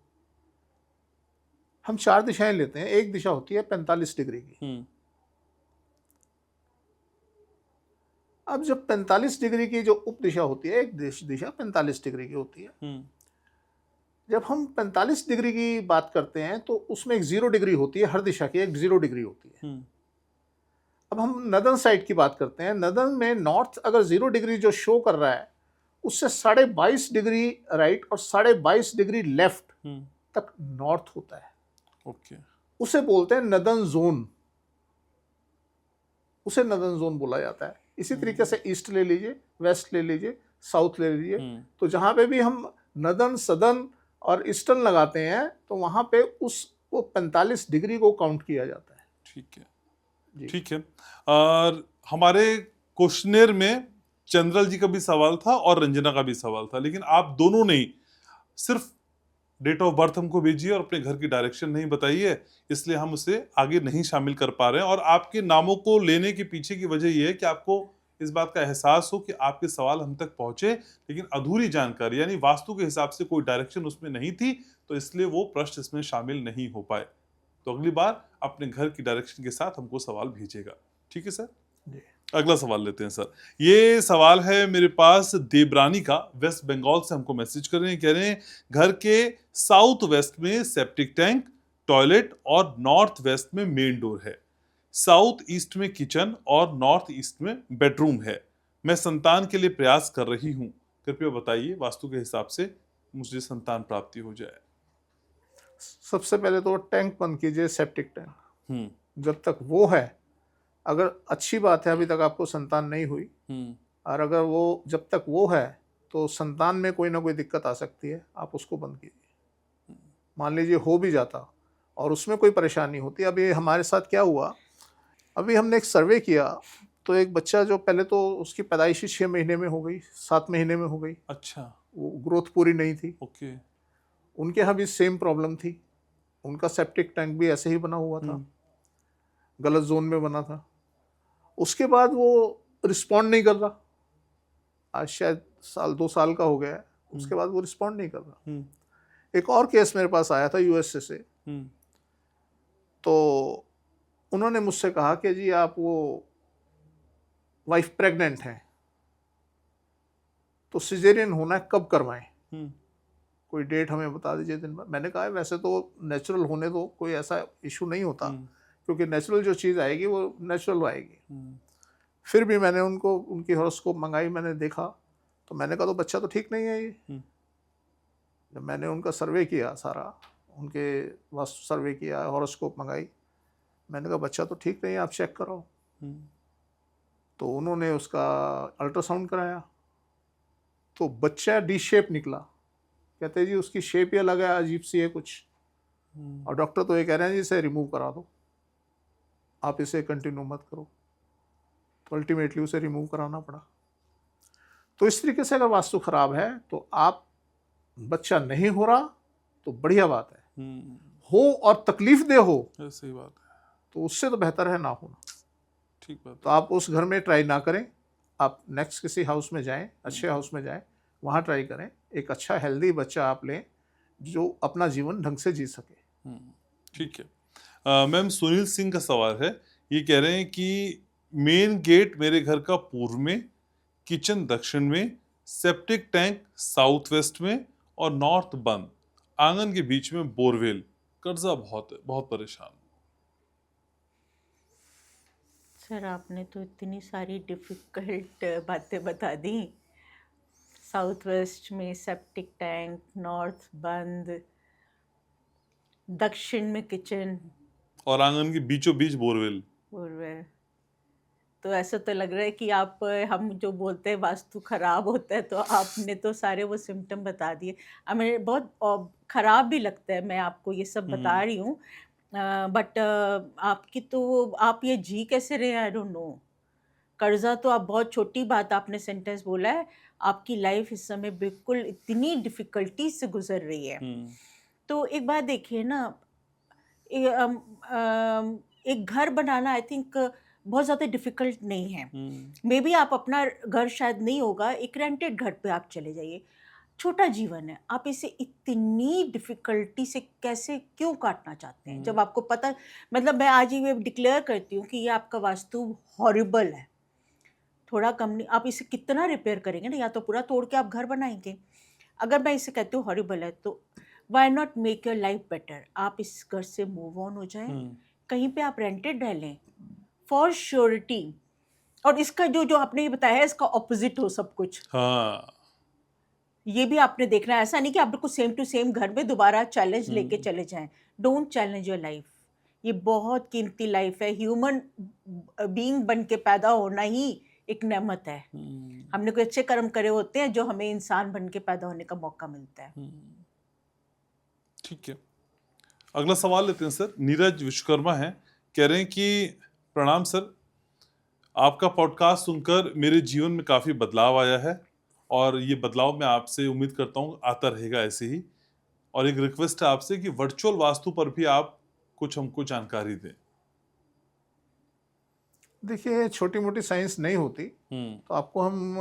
हम 4 दिशाएं लेते हैं, एक दिशा होती है 45 डिग्री की। अब जब 45 डिग्री की जो उप दिशा होती है, एक दिशा 45 डिग्री की होती है। जब हम 45 डिग्री की बात करते हैं तो उसमें एक 0 डिग्री होती है, हर दिशा की एक 0 डिग्री होती है। अब हम नॉर्दर्न साइड की बात करते हैं, नॉर्दर्न में नॉर्थ अगर 0 डिग्री जो शो कर रहा है उससे 22.5 डिग्री राइट और 22.5 डिग्री लेफ्ट तक नॉर्थ होता है। ओके। उसे बोलते हैं नॉर्दर्न जोन, उसे नॉर्दर्न जोन बोला जाता है। इसी तरीके से ईस्ट ले लीजिए, वेस्ट ले लीजिए, साउथ ले लीजिए, तो जहाँ पे भी हम नदन सदन और ईस्टर्न लगाते हैं तो वहाँ पे वो 45 डिग्री को काउंट किया जाता है। ठीक है जी। ठीक है। और हमारे क्वेश्चनेयर में चंद्रल जी का भी सवाल था और रंजना का भी सवाल था, लेकिन आप दोनों ने सिर्फ डेट ऑफ बर्थ हमको भेजिए और अपने घर की डायरेक्शन नहीं बताई है, इसलिए हम उसे आगे नहीं शामिल कर पा रहे हैं। और आपके नामों को लेने के पीछे की वजह यह है कि आपको इस बात का एहसास हो कि आपके सवाल हम तक पहुंचे, लेकिन अधूरी जानकारी यानी वास्तु के हिसाब से कोई डायरेक्शन उसमें नहीं थी, तो इसलिए वो प्रश्न इसमें शामिल नहीं हो पाए। तो अगली बार अपने घर की डायरेक्शन के साथ हमको सवाल भेजिएगा। ठीक है सर? जी। अगला सवाल लेते हैं सर। ये सवाल है मेरे पास देवरानी का, वेस्ट बंगाल से हमको मैसेज कर रहे हैं, कह रहे हैं घर के साउथ वेस्ट में सेप्टिक टैंक, टॉयलेट और नॉर्थ वेस्ट में मेन डोर है, साउथ ईस्ट में किचन और नॉर्थ ईस्ट में बेडरूम है। मैं संतान के लिए प्रयास कर रही हूँ, कृपया बताइए वास्तु के हिसाब से मुझे संतान प्राप्ति हो जाए। सबसे पहले तो टैंक बंद कीजिए, सेप्टिक टैंक। जब तक वो है, अगर अच्छी बात है अभी तक आपको संतान नहीं हुई, और अगर वो जब तक वो है तो संतान में कोई ना कोई दिक्कत आ सकती है, आप उसको बंद कीजिए। मान लीजिए हो भी जाता और उसमें कोई परेशानी होती। अभी हमारे साथ क्या हुआ, अभी हमने एक सर्वे किया तो एक बच्चा जो पहले तो उसकी पैदाइशी 6 महीने में हो गई, 7 महीने में हो गई। अच्छा। वो ग्रोथ पूरी नहीं थी। ओके। उनके यहाँ भी सेम प्रॉब्लम थी, उनका सेप्टिक टैंक भी ऐसे ही बना हुआ था, गलत जोन में बना था। उसके बाद वो रिस्पॉन्ड नहीं कर रहा, आज शायद 1-2 साल का हो गया है, उसके बाद वो रिस्पॉन्ड नहीं कर रहा। एक और केस मेरे पास आया था यूएसए से, तो उन्होंने मुझसे कहा कि जी आप वो वाइफ प्रेग्नेंट हैं तो सिजेरियन होना है, कब करवाएं, कोई डेट हमें बता दीजिए दिन भर। मैंने कहा वैसे तो नेचुरल होने दो, कोई ऐसा इशू नहीं होता, क्योंकि नेचुरल जो चीज़ आएगी वो नेचुरल आएगी। फिर भी मैंने उनको उनकी हॉरोस्कोप मंगाई, मैंने देखा तो मैंने कहा तो बच्चा तो ठीक नहीं है ये। जब मैंने उनका सर्वे किया, सारा उनके वास्तु सर्वे किया, हॉरोस्कोप मंगाई, मैंने कहा बच्चा तो ठीक नहीं है, आप चेक कराओ। तो उन्होंने उसका अल्ट्रासाउंड कराया तो बच्चा डी शेप निकला। कहते जी उसकी शेप ही अलग है, अजीब सी है कुछ, और डॉक्टर तो ये कह रहे हैं जी इसे रिमूव करा दो, आप इसे कंटिन्यू मत करो। तो अल्टीमेटली उसे रिमूव कराना पड़ा। तो इस तरीके से अगर वास्तु खराब है तो आप, बच्चा नहीं हो रहा तो बढ़िया बात है, हो और तकलीफ दे हो, सही बात है, तो उससे तो बेहतर है ना होना। ठीक बात। तो आप उस घर में ट्राई ना करें, आप नेक्स्ट किसी हाउस में जाएं, अच्छे हाउस में जाएं, वहाँ ट्राई करें, एक अच्छा हेल्दी बच्चा आप लें जो अपना जीवन ढंग से जी सके। ठीक है। मैम सुनील सिंह का सवाल है, ये कह रहे हैं कि मेन गेट मेरे घर का पूर्व में, किचन दक्षिण में, सेप्टिक टैंक साउथ वेस्ट में और नॉर्थ बंद, आंगन के बीच में बोरवेल, कर्जा बहुत है, बहुत परेशान। सर आपने तो इतनी सारी डिफ़िकल्ट बातें बता दी। साउथ वेस्ट में सेप्टिक टैंक, नॉर्थ बंद, दक्षिण में किचन और आंगन के बीचों बीच बोरवेल। बोरवेल। तो ऐसा तो लग रहा है कि आप, हम जो बोलते हैं वास्तु खराब होता है, तो आपने तो सारे वो सिम्टम बता दिए। हमें बहुत खराब भी लगता है, मैं आपको ये सब बता रही हूँ, बट आपकी तो, आप ये जी कैसे रहे, आई डोंट नो। कर्जा तो आप, बहुत छोटी बात आपने सेंटेंस बोला है, आपकी लाइफ इस समय बिल्कुल इतनी डिफ़िकल्टी से गुजर रही है। तो एक बात देखिए ना, एक घर बनाना आई थिंक बहुत ज़्यादा डिफ़िकल्ट नहीं है। मे बी आप अपना घर शायद नहीं होगा, एक रेंटेड घर पे आप चले जाइए, छोटा जीवन है, आप इसे इतनी डिफ़िकल्टी से कैसे क्यों काटना चाहते हैं? जब आपको पता, मतलब मैं आज ही डिक्लेयर करती हूँ कि ये आपका वास्तु हॉरिबल है, थोड़ा कम नहीं। आप इसे कितना रिपेयर करेंगे ना, या तो पूरा तोड़ के आप घर बनाएंगे। अगर मैं इसे कहती हूँ हॉरिबल है, तो why not make your life better. आप इस घर से मूव ऑन हो जाएं, कहीं पे आप रेंटेड रह लें फॉर श्योरिटी। और इसका जो आपने ये बताया है, इसका ऑपोजिट हो सब कुछ। हाँ, ये भी आपने देखना है। ऐसा नहीं कि आप बिल्कुल सेम टू सेम घर में दोबारा चैलेंज लेके चले जाएं। Don't challenge your life. ये बहुत कीमती लाइफ है, ह्यूमन बीइंग बन के पैदा होना ही एक नेमत है। हमने कोई अच्छे कर्म करे होते हैं जो हमें इंसान बन के पैदा होने का मौका मिलता है। ठीक है, अगला सवाल लेते हैं सर। नीरज विश्वकर्मा है, कह रहे हैं कि प्रणाम सर, आपका पॉडकास्ट सुनकर मेरे जीवन में काफ़ी बदलाव आया है और ये बदलाव मैं आपसे उम्मीद करता हूँ आता रहेगा ऐसे ही। और एक रिक्वेस्ट है आपसे कि वर्चुअल वास्तु पर भी आप कुछ हमको जानकारी दें। देखिए, छोटी मोटी साइंस नहीं होती, तो आपको हम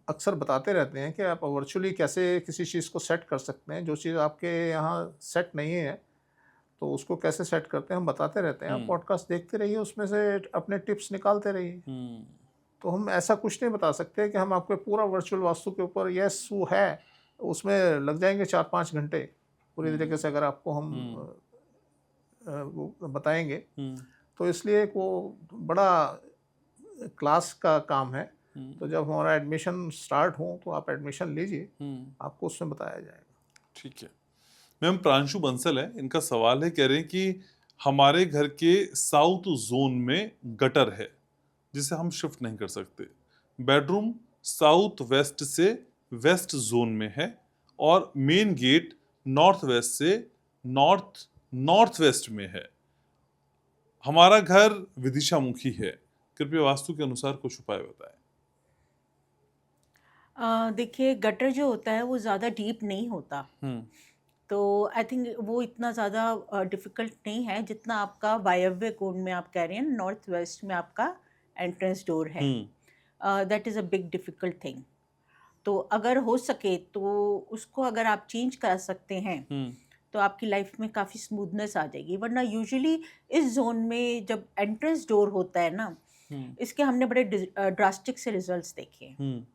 अक्सर बताते रहते हैं कि आप वर्चुअली कैसे किसी चीज़ को सेट कर सकते हैं। जो चीज़ आपके यहाँ सेट नहीं है तो उसको कैसे सेट करते हैं हम बताते रहते हैं। आप पॉडकास्ट देखते रहिए, उसमें से अपने टिप्स निकालते रहिए। तो हम ऐसा कुछ नहीं बता सकते कि हम आपके पूरा वर्चुअल वास्तु के ऊपर यस वो है, उसमें लग जाएंगे 4-5 घंटे पूरी तरीके से अगर आपको हम वो बताएंगे। तो इसलिए एक वो बड़ा क्लास का काम है। तो जब हमारा एडमिशन स्टार्ट हो तो आप एडमिशन लीजिए, आपको उसमें बताया जाएगा। ठीक है मैम। प्रांशु बंसल है, इनका सवाल है, कह रहे हैं कि हमारे घर के साउथ जोन में गटर है जिसे हम शिफ्ट नहीं कर सकते। बेडरूम साउथ वेस्ट से वेस्ट जोन में है और मेन गेट नॉर्थ वेस्ट से नॉर्थ वेस्ट में है। हमारा घर विदिशामुखी है, कृपया वास्तु के अनुसार कुछ उपाय बताएं। देखिए, गटर जो होता है वो ज़्यादा डीप नहीं होता, तो आई थिंक वो इतना ज़्यादा डिफ़िकल्ट नहीं है जितना आपका वायव्य कोण में आप कह रहे हैं, नॉर्थ वेस्ट में आपका एंट्रेंस डोर है। That is a big difficult thing. तो अगर हो सके तो उसको अगर आप चेंज कर सकते हैं तो आपकी लाइफ में काफ़ी स्मूथनेस आ जाएगी। वरना यूजुअली इस जोन में जब एंट्रेंस डोर होता है ना, इसके हमने बड़े ड्रास्टिक से रिजल्ट्स देखे हैं।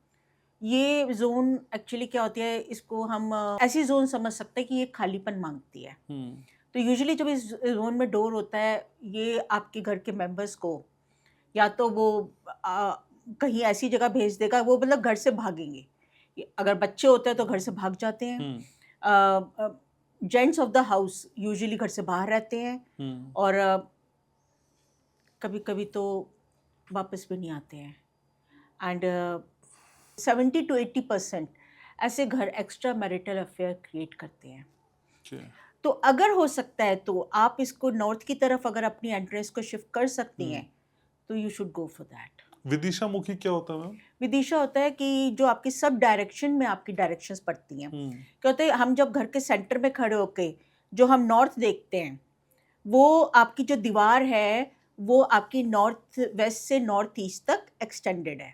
ये जोन एक्चुअली क्या होती है, इसको हम ऐसी जोन समझ सकते हैं कि ये खालीपन मांगती है। तो यूजुअली जब इस जोन में डोर होता है, ये आपके घर के मेंबर्स को या तो वो कहीं ऐसी जगह भेज देगा, वो मतलब घर से भागेंगे। अगर बच्चे होते हैं तो घर से भाग जाते हैं। Gents of the house usually घर से बाहर रहते हैं और कभी कभी तो वापस भी नहीं आते हैं। एंड 70 to 80% ऐसे घर एक्स्ट्रा मैरिटल अफेयर क्रिएट करते हैं। तो अगर हो सकता है तो आप इसको नॉर्थ की तरफ अगर अपनी एंट्रेंस को शिफ्ट कर सकती हैं तो you should go for that. विदिशामुखी क्या होता है मैम? विदिशा होता है कि जो आपकी सब डायरेक्शन में आपकी डायरेक्शंस पड़ती हैं। क्या होता है, हम जब घर के सेंटर में खड़े होके जो हम नॉर्थ देखते हैं, वो आपकी जो दीवार है वो आपकी नॉर्थ वेस्ट से नॉर्थ ईस्ट तक एक्सटेंडेड है।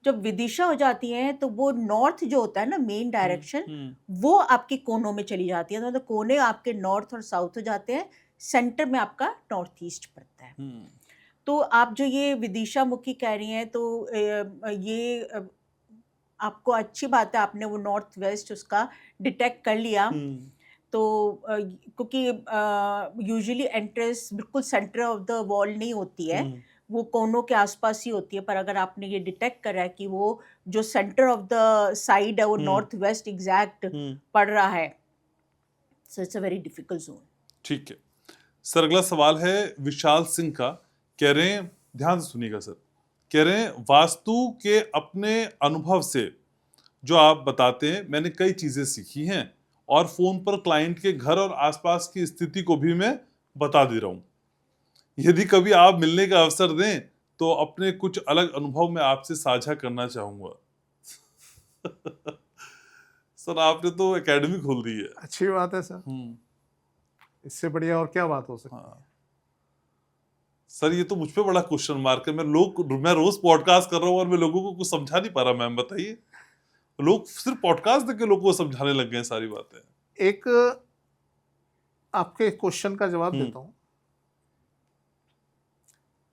जब विदिशा हो जाती है तो वो नॉर्थ जो होता है ना, मेन डायरेक्शन, वो आपकी कोनों में चली जाती है। तो मतलब कोने आपके नॉर्थ और साउथ हो जाते हैं, सेंटर में आपका नॉर्थ ईस्ट पड़ता है। तो आप जो ये विदिशामुखी कह रही हैं तो ये आपको अच्छी बात है, आपने वो नॉर्थ वेस्ट उसका डिटेक्ट कर लिया। तो क्योंकि यूजुअली एंट्रेंस बिल्कुल सेंटर ऑफ द वॉल नहीं होती है, वो कोनों के आसपास ही होती है। पर अगर आपने ये डिटेक्ट करा है कि वो जो सेंटर ऑफ द साइड है वो नॉर्थ वेस्ट एग्जैक्ट पड़ रहा है, so it's a very difficult zone. ठीक है सर। अगला सवाल है विशाल सिंह का, कह रहे हैं, ध्यान से सुनिएगा सर, कह रहे हैं वास्तु के अपने अनुभव से जो आप बताते हैं मैंने कई चीजें सीखी हैं और फोन पर क्लाइंट के घर और आसपास की स्थिति को भी मैं बता दे रहा हूं। यदि कभी आप मिलने का अवसर दें तो अपने कुछ अलग अनुभव मैं आपसे साझा करना चाहूंगा। सर आपने तो एकेडमी खोल दी है। अच्छी बात है सर, इससे बढ़िया और क्या बात हो सकती है। सर ये तो मुझ पे बड़ा क्वेश्चन मार्क है। मैं रोज पॉडकास्ट कर रहा हूँ और मैं लोगों को कुछ समझा नहीं पा रहा। मैम बताइए, लोग सिर्फ पॉडकास्ट देख के लोगों को समझाने लग गए सारी बातें। एक आपके क्वेश्चन का जवाब देता हूँ।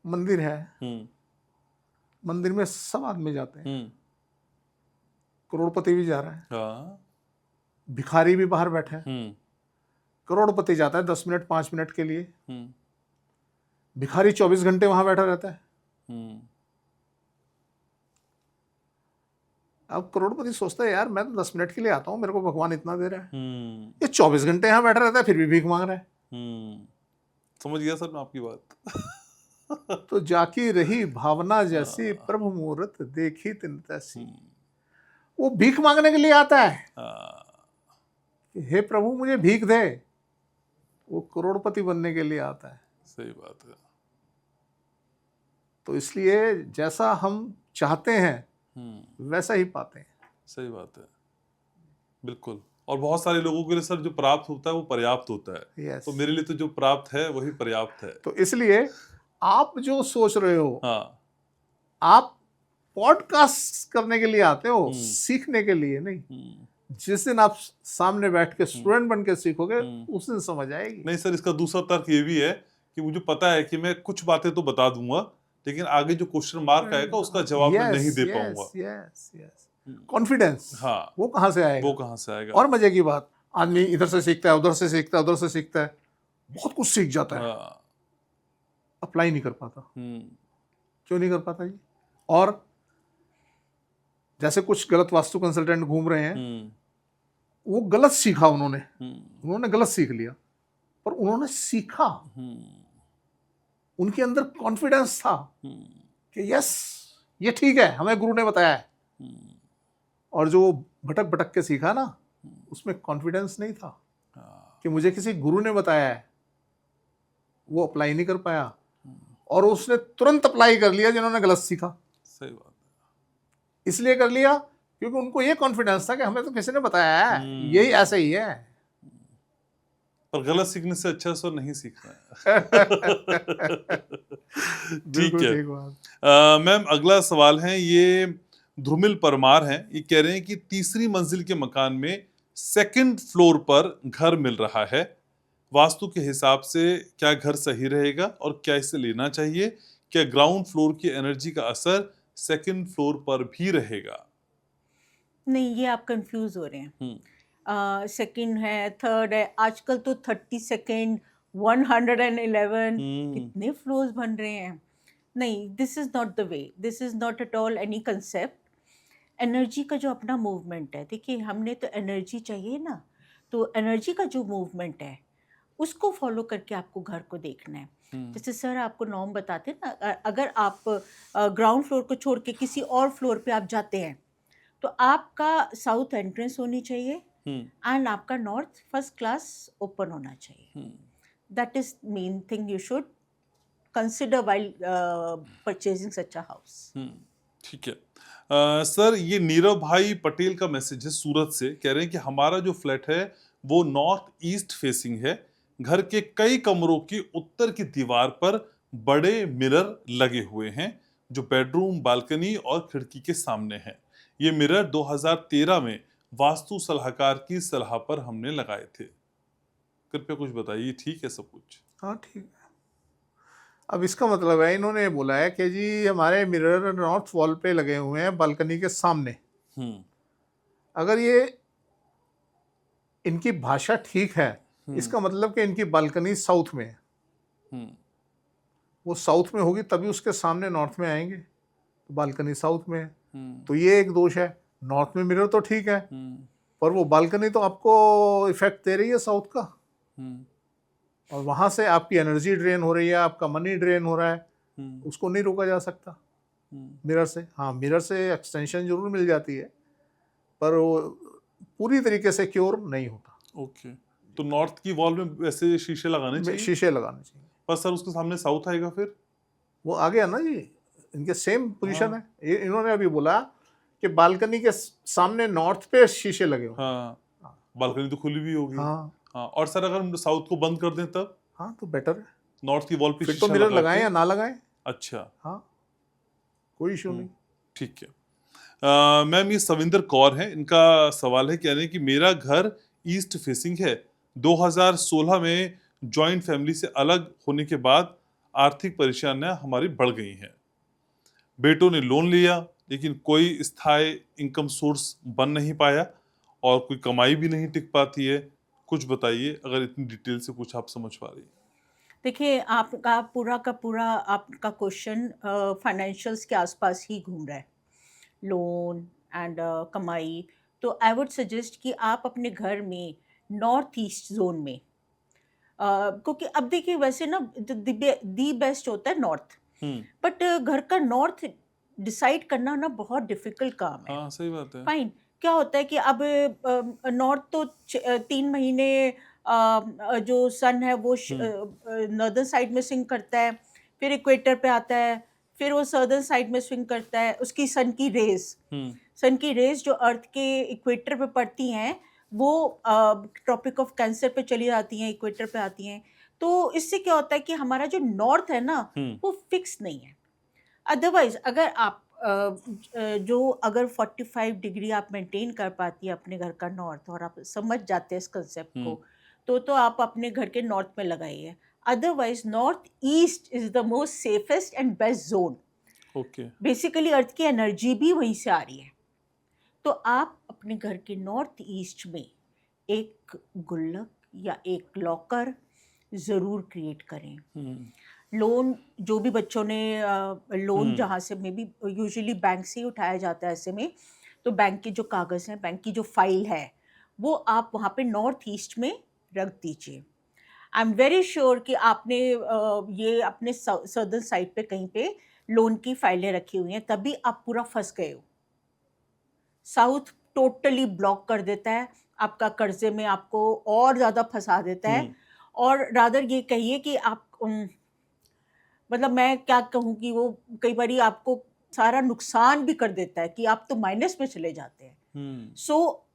मंदिर है, मंदिर में सब आदमी जाते हैं, करोड़पति भी जा रहा है, भिखारी भी बाहर बैठा है। करोड़पति जाता है 10 मिनट 5 मिनट के लिए, भिखारी 24 घंटे वहां बैठा रहता है। अब करोड़पति सोचता है यार मैं तो 10 मिनट के लिए आता हूं, मेरे को भगवान इतना दे रहा है, ये 24 घंटे यहां बैठा रहता है फिर भी भीख मांग रहा है। समझ गया सर मैं आपकी बात। तो जाकी रही भावना जैसी, प्रभु मूरत देखी तिन तैसी। वो भीख मांगने के लिए आता है कि हे प्रभु मुझे भीख दे। वो करोड़पति बनने के लिए आता है। सही बात है। तो इसलिए जैसा हम चाहते हैं वैसा ही पाते हैं। सही बात है, बिल्कुल। और बहुत सारे लोगों के लिए सर जो प्राप्त होता है वो पर्याप्त होता है। यस। तो मेरे लिए तो जो प्राप्त है वही पर्याप्त है। तो इसलिए आप जो सोच रहे हो, हाँ। आप पॉडकास्ट करने के लिए आते हो, सीखने के लिए नहीं। जिस दिन आप सामने बैठ के स्टूडेंट बन के सीखोगे उस दिन समझ आएगी। नहीं सर, इसका दूसरा तर्क ये भी है कि मुझे पता है कि मैं कुछ बातें तो बता दूंगा, लेकिन आगे जो क्वेश्चन मार्क आएगा उसका जवाब मैं नहीं दे पाऊंगा। Yes yes. कॉन्फिडेंस, हाँ, वो कहाँ से आएगा? वो कहाँ से आएगा? और मजे की बात, आदमी इधर से सीखता है, उधर से सीखता है, उधर से सीखता है, बहुत कुछ सीख जाता है, हाँ। अप्लाई नहीं कर पाता। क्यों नहीं कर पाता जी? और जैसे कुछ गलत वास्तु कंसल्टेंट घूम रहे हैं, वो गलत सीखा, उन्होंने गलत सीख लिया, पर उन्होंने सीखा, उनके अंदर कॉन्फिडेंस था कि यस ये ठीक है, हमें गुरु ने बताया है। और जो भटक भटक के सीखा ना, उसमें कॉन्फिडेंस नहीं था कि मुझे किसी गुरु ने बताया है, वो अप्लाई नहीं कर पाया, और उसने तुरंत अप्लाई कर लिया जिन्होंने गलत सीखा। सही बात है। इसलिए कर लिया क्योंकि उनको ये कॉन्फिडेंस था कि हमें तो किसी ने बताया है, यही ऐसे ही है। पर गलत सीखने से अच्छा सो नहीं सीखना है। ठीक है। मैम अगला सवाल है, ये ध्रुमिल परमार हैं, ये कह रहे हैं कि तीसरी मंजिल के मकान में सेकंड फ्लोर पर घर मिल रहा है, वास्तु के हिसाब से क्या घर सही रहेगा और क्या इसे लेना चाहिए? क्या ग्राउंड फ्लोर की एनर्जी का असर सेकंड फ्लोर पर भी रहेगा? नहीं, ये आप कंफ्यूज हो रहे हैं। सेकंड है, थर्ड है, आजकल तो 32nd 111 कितने फ्लोर्स बन रहे हैं। नहीं, this is not the way, this is not at all any concept. Energy का जो अपना मूवमेंट है, देखिए हमने तो एनर्जी चाहिए ना, तो एनर्जी का जो मूवमेंट है उसको फॉलो करके आपको घर को देखना है। जैसे सर आपको नॉर्म बताते हैं ना, अगर आप ग्राउंड फ्लोर को छोड़ के किसी और फ्लोर पे आप जाते हैं तो आपका साउथ एंट्रेंस होनी चाहिए एंड आपका नॉर्थ फर्स्ट क्लास ओपन होना चाहिए। That is main thing you should consider while purchasing such a house. ठीक है। सर ये नीरव भाई पटेल का मैसेज है सूरत से, कह रहे हैं कि हमारा जो फ्लैट है वो नॉर्थ ईस्ट फेसिंग है, घर के कई कमरों की उत्तर की दीवार पर बड़े मिरर लगे हुए हैं जो बेडरूम, बालकनी और खिड़की के सामने हैं। ये मिरर 2013 में वास्तु सलाहकार की सलाह पर हमने लगाए थे। कृपया कुछ बताइए, ठीक है सब कुछ? हाँ ठीक है। अब इसका मतलब है, इन्होंने बोला है कि जी हमारे मिरर नॉर्थ वॉल पे लगे हुए हैं बालकनी के सामने। अगर ये इनकी भाषा ठीक है, इसका मतलब कि इनकी बालकनी साउथ में है। वो साउथ में होगी तभी उसके सामने नॉर्थ में आएंगे, तो बालकनी साउथ में है। तो ये एक दोष है। नॉर्थ में मिरर तो ठीक है, पर वो बालकनी तो आपको इफेक्ट दे रही है साउथ का, और वहां से आपकी एनर्जी ड्रेन हो रही है, आपका मनी ड्रेन हो रहा है, उसको नहीं रोका जा सकता मिरर से। हाँ, मिरर से एक्सटेंशन जरूर मिल जाती है, पर वो पूरी तरीके से क्योर नहीं होता। ओके। तो नॉर्थ की वॉल में वैसे शीशे लगाने चाहिए? शीशे लगाने चाहिए। पर सर उसके सामने साउथ आएगा फिर? वो आ गया ना जी, इनके सेम पोजीशन है। इन्होंने अभी बोला कि बालकनी के सामने नॉर्थ पे शीशे लगे हो। हाँ, बालकनी तो खुली भी होगी। हाँ हाँ, और सर अगर हम साउथ को बंद कर दें तब? हाँ तो बेटर है। नॉर्थ की वॉल पे फिर तो मिरर लगाएं या ना लगाएं। अच्छा, हाँ कोई इशू नहीं। ठीक है। मैम ये सविंदर कौर है, इनका सवाल है, कह रहे हैं कि मेरा घर ईस्ट फेसिंग है, 2016 में जॉइंट फैमिली से अलग होने के बाद आर्थिक परेशानियां हमारी बढ़ गई हैं। बेटों ने लोन लिया लेकिन कोई स्थायी इनकम सोर्स बन नहीं पाया और कोई कमाई भी नहीं टिक पाती है। कुछ बताइए अगर इतनी डिटेल से कुछ आप समझ पा रही हैं। देखिए आपका पूरा का पूरा आपका क्वेश्चन फाइनेंशियल्स के आसपास ही घूम रहा है, लोन एंड कमाई। तो आई वुड सजेस्ट कि आप अपने घर में नॉर्थ ईस्ट जोन में क्योंकि अब देखिए वैसे ना दी बेस्ट होता है नॉर्थ, बट घर का नॉर्थ डिसाइड करना ना बहुत डिफिकल्ट काम है। हाँ सही बात है। फाइन, क्या होता है कि अब नॉर्थ तो 3 महीने जो सन है वो नॉर्दर्न साइड में स्विंग करता है, फिर इक्वेटर पे आता है, फिर वो सदर्न साइड में स्विंग करता है। उसकी सन की रेज जो अर्थ के इक्वेटर पे पड़ती हैं वो ट्रॉपिक ऑफ कैंसर पे चली जाती हैं, इक्वेटर पे आती हैं। तो इससे क्या होता है कि हमारा जो नॉर्थ है ना वो फिक्स नहीं है। अदरवाइज अगर आप जो अगर 45 डिग्री आप मेंटेन कर पाती है अपने घर का नॉर्थ, और आप समझ जाते हैं इस कंसेप्ट को, तो आप अपने घर के नॉर्थ में लगाइए। Otherwise north east is the most safest and west zone. Okay. Basically earth की एनर्जी भी वहीं से आ रही है। तो आप अपने घर के नॉर्थ ईस्ट में एक गुल्लक या एक लॉकर ज़रूर क्रिएट करें। लोन जो भी बच्चों ने लोन जहाँ से में भी यूजुअली बैंक से ही उठाया जाता है ऐसे में, तो बैंक के जो कागज़ हैं, बैंक की जो फाइल है, वो आप वहाँ पे नॉर्थ ईस्ट में रख दीजिए। आई एम वेरी श्योर कि आपने ये अपने सदर्न साइड पे कहीं पे लोन की फाइलें रखी हुई हैं, तभी आप पूरा फंस गए हो। साउथ टोटली ब्लॉक कर देता है आपका, कर्जे में आपको और ज़्यादा फंसा देता है। और रादर ये कहिए कि आप मतलब मैं क्या कहूँ कि वो कई बारी आपको सारा नुकसान भी कर देता है कि आप तो माइनस में चले जाते हैं। सो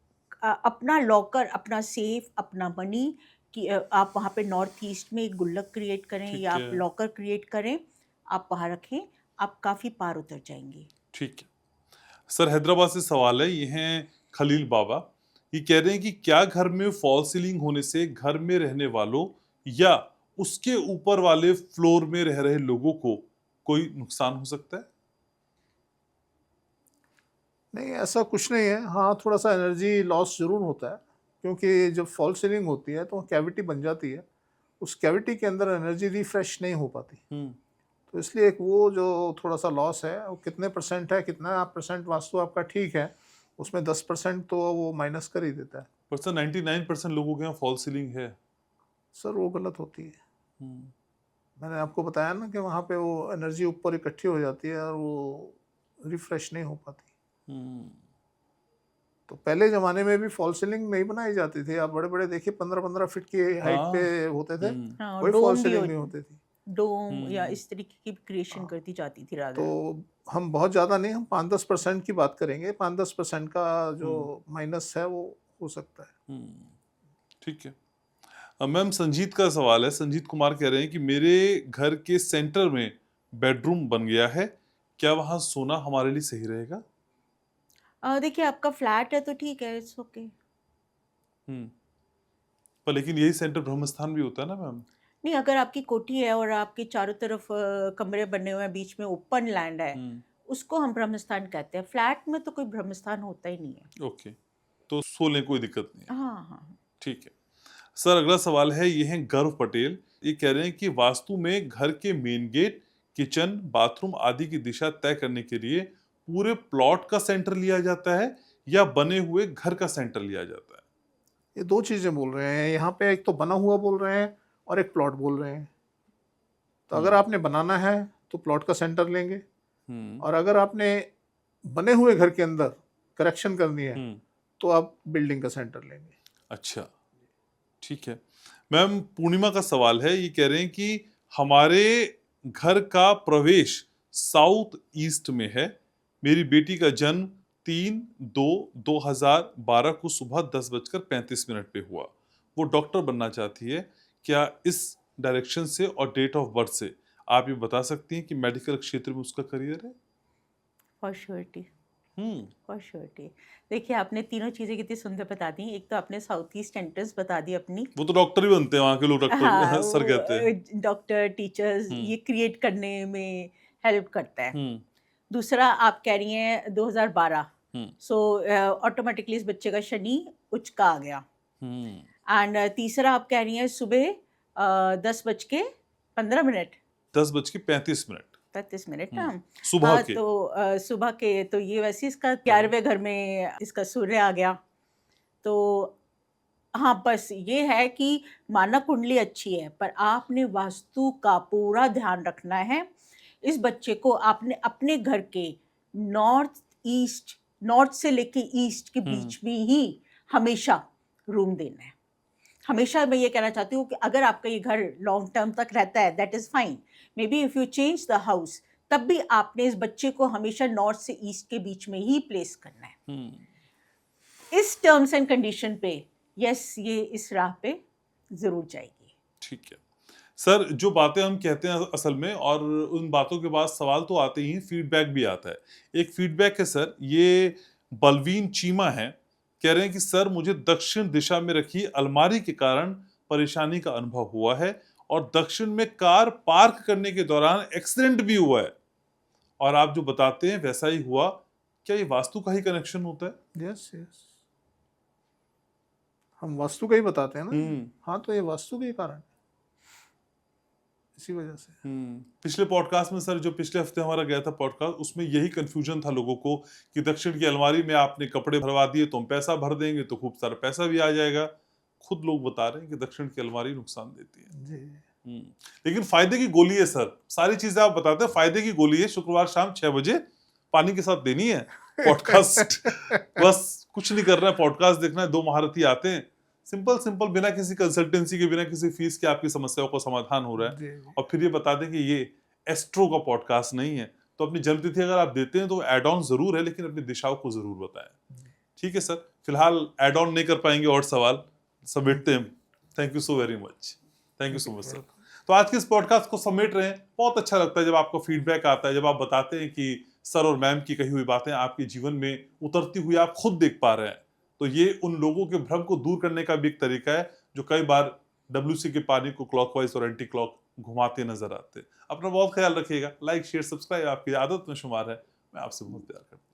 अपना लॉकर, अपना सेफ, अपना मनी कि आप वहाँ पे नॉर्थ ईस्ट में एक गुल्लक क्रिएट करें ठीक या आप है। लॉकर क्रिएट करें, आप वहाँ रखें, आप काफ़ी पार उतर जाएंगे। ठीक है सर, हैदराबाद से सवाल है, ये हैं खलील बाबा। ये कह रहे हैं कि क्या घर में फॉल सीलिंग होने से घर में रहने वालों या उसके ऊपर वाले फ्लोर में रह रहे लोगों को कोई नुकसान हो सकता है? नहीं, ऐसा कुछ नहीं है। हाँ, थोड़ा सा एनर्जी लॉस ज़रूर होता है, क्योंकि जब फॉल सीलिंग होती है तो कैविटी बन जाती है, उस कैविटी के अंदर एनर्जी रिफ्रेश नहीं हो पाती। तो इसलिए एक वो जो थोड़ा सा लॉस है, वो कितने परसेंट है, कितना परसेंट वास्तु आपका ठीक है, उसमें 10% तो वो माइनस कर ही देता है। पर सर 99% लोगों के यहाँ फॉल सीलिंग है। सर वो गलत होती है। मैंने आपको बताया ना कि वहाँ पे वो एनर्जी ऊपर इकट्ठी हो जाती है और वो रिफ्रेश नहीं हो पाती। तो पहले ज़माने में भी फॉल सीलिंग नहीं बनाई जाती थी। आप बड़े-बड़े देखिए 15-15 फीट की हाइट पे होते थे, हाँ, कोई फॉल डोम भी सीलिंग नहीं होती थी। डोम या इस तरीके की क्रिएशन करती जाती थी रादर। तो हम बहुत ज़्यादा नहीं, हम 5-10% की बात करेंगे। 5-10% का जो माइनस है वो हो सकता है। ठीक है। मैम संजीत का सवाल है। संजीत कुमार कह रहे हैं कि मेरे घर के सेंटर में बेडरूम बन गया है, क्या वहां सोना हमारे लिए सही रहेगा? देखिए आपका फ्लैट है तो ठीक है, इट्स ओके। पर लेकिन यही सेंटर ब्रह्म स्थान भी होता है ना मैम? नहीं, अगर आपकी कोठी है और आपके चारों तरफ कमरे बने हुए हैं, बीच में ओपन लैंड है, उसको हम ब्रह्मस्थान कहते हैं। फ्लैट में तो कोई ब्रह्मस्थान होता ही नहीं है। ओके, तो सोने कोई दिक्कत नहीं है। हाँ हाँ। ठीक है सर, अगला सवाल है, ये है गर्व पटेल। ये कह रहे हैं कि वास्तु में घर के मेन गेट, किचन, बाथरूम आदि की दिशा तय करने के लिए पूरे प्लॉट का सेंटर लिया जाता है या बने हुए घर का सेंटर लिया जाता है? ये दो चीज़ें बोल रहे हैं यहाँ पे, एक तो बना हुआ बोल रहे हैं और एक प्लॉट बोल रहे हैं। तो अगर आपने बनाना है तो प्लॉट का सेंटर लेंगे, और अगर आपने बने हुए घर के अंदर करेक्शन करनी है तो आप बिल्डिंग का सेंटर लेंगे। अच्छा, ठीक है। मैम पूर्णिमा का सवाल है, ये कह रहे हैं कि हमारे घर का प्रवेश साउथ ईस्ट में है। मेरी बेटी का जन्म 3/2/2012 को सुबह 10:35 पे हुआ। वो डॉक्टर बनना चाहती है। क्या इस डायरेक्शन से और डेट ऑफ बर्थ से आप ये बता सकती हैं कि मेडिकल क्षेत्र में उसका करियर है? For surety, for surety. देखिए आपने तीनों चीज़ें कितनी सुंदर बता दी। एक तो आपने साउथ ईस्ट एंट्रेंस बता दी अपनी। वो तो डॉक्टर ही बनते हैं, वहाँ के लोग डॉक्टर हाँ, सर कहते हैं। डॉक्टर, टीचर्स ये क्रिएट करने में हेल्प करता है। दूसरा आप कह रही हैं 2012, सो ऑटोमेटिकली इस बच्चे का शनि उच्च का आ गया। एंड तीसरा आप कह रही हैं सुबह 10:15 10:35 ना। सुबह हाँ, के। तो सुबह के तो ये वैसे इसका 11वें घर में इसका सूर्य आ गया। तो हाँ, बस ये है कि मानक कुंडली अच्छी है, पर आपने वास्तु का पूरा ध्यान रखना है। इस बच्चे को आपने अपने घर के नॉर्थ ईस्ट, नॉर्थ से लेके ईस्ट के बीच में ही हमेशा रूम देना है। हमेशा मैं ये कहना चाहती हूँ कि अगर आपका ये घर लॉन्ग टर्म तक रहता है, that is fine. May be if you change the house, तब भी आपने इस बच्चे को हमेशा नॉर्थ से ईस्ट के बीच में ही प्लेस करना है। इस टर्म्स एंड कंडीशन पे यस, ये इस राह पे जरूर जाएगी। ठीक है सर, जो बातें हम कहते हैं असल में, और उन बातों के बाद सवाल तो आते ही, फीडबैक भी आता है। एक फीडबैक है सर, ये बलवीन चीमा है, कह रहे हैं कि सर मुझे दक्षिण दिशा में रखी अलमारी के कारण परेशानी का अनुभव हुआ है और दक्षिण में कार पार्क करने के दौरान एक्सीडेंट भी हुआ है, और आप जो बताते हैं वैसा ही हुआ। क्या ये वास्तु का ही कनेक्शन होता है? यस यस, हम वास्तु का ही बताते हैं ना। हाँ, तो ये वास्तु के ही कारण है, इसी वजह से। पिछले पॉडकास्ट में सर, जो पिछले हफ्ते हमारा गया था पॉडकास्ट, उसमें यही कंफ्यूजन था लोगों को कि दक्षिण की अलमारी में आपने कपड़े भरवा दिए तो हम पैसा भर देंगे तो खूब सारा पैसा भी आ जाएगा। खुद लोग बता रहे हैं कि दक्षिण की अलमारी नुकसान देती है जी। लेकिन फायदे की गोली है सर। सारी चीजें आप बताते हैं, फायदे की गोली है। शुक्रवार शाम 6 बजे पानी के साथ देनी है पॉडकास्ट। बस कुछ नहीं करना है, पॉडकास्ट देखना है, 2 महारथी आते हैं, सिंपल सिंपल, बिना किसी कंसल्टेंसी के, बिना किसी फीस के आपकी समस्याओं का समाधान हो रहा है। और फिर ये बता दें कि ये एस्ट्रो का पॉडकास्ट नहीं है, तो अपनी जन्मतिथि अगर आप देते हैं तो एड ऑन जरूर है, लेकिन अपनी दिशाओं को जरूर बताएं। ठीक है सर, फिलहाल एड ऑन नहीं कर पाएंगे और सवाल समेटते हैं। Thank you so very much, thank you so much sir. तो आज के इस पॉडकास्ट को समेट रहे हैं। बहुत अच्छा लगता है जब आपका फीडबैक आता है, जब आप बताते हैं कि सर और मैम की कही हुई बातें आपके जीवन में उतरती हुई आप खुद देख पा रहे हैं। तो ये उन लोगों के भ्रम को दूर करने का भी एक तरीका है जो कई बार WC के पानी को क्लॉकवाइज और एंटी क्लॉक घुमाते नजर आते हैं। अपना बहुत ख्याल रखिएगा। लाइक शेयर सब्सक्राइब आपकी आदत में शुमार है। मैं आपसे बहुत प्यार करता हूं।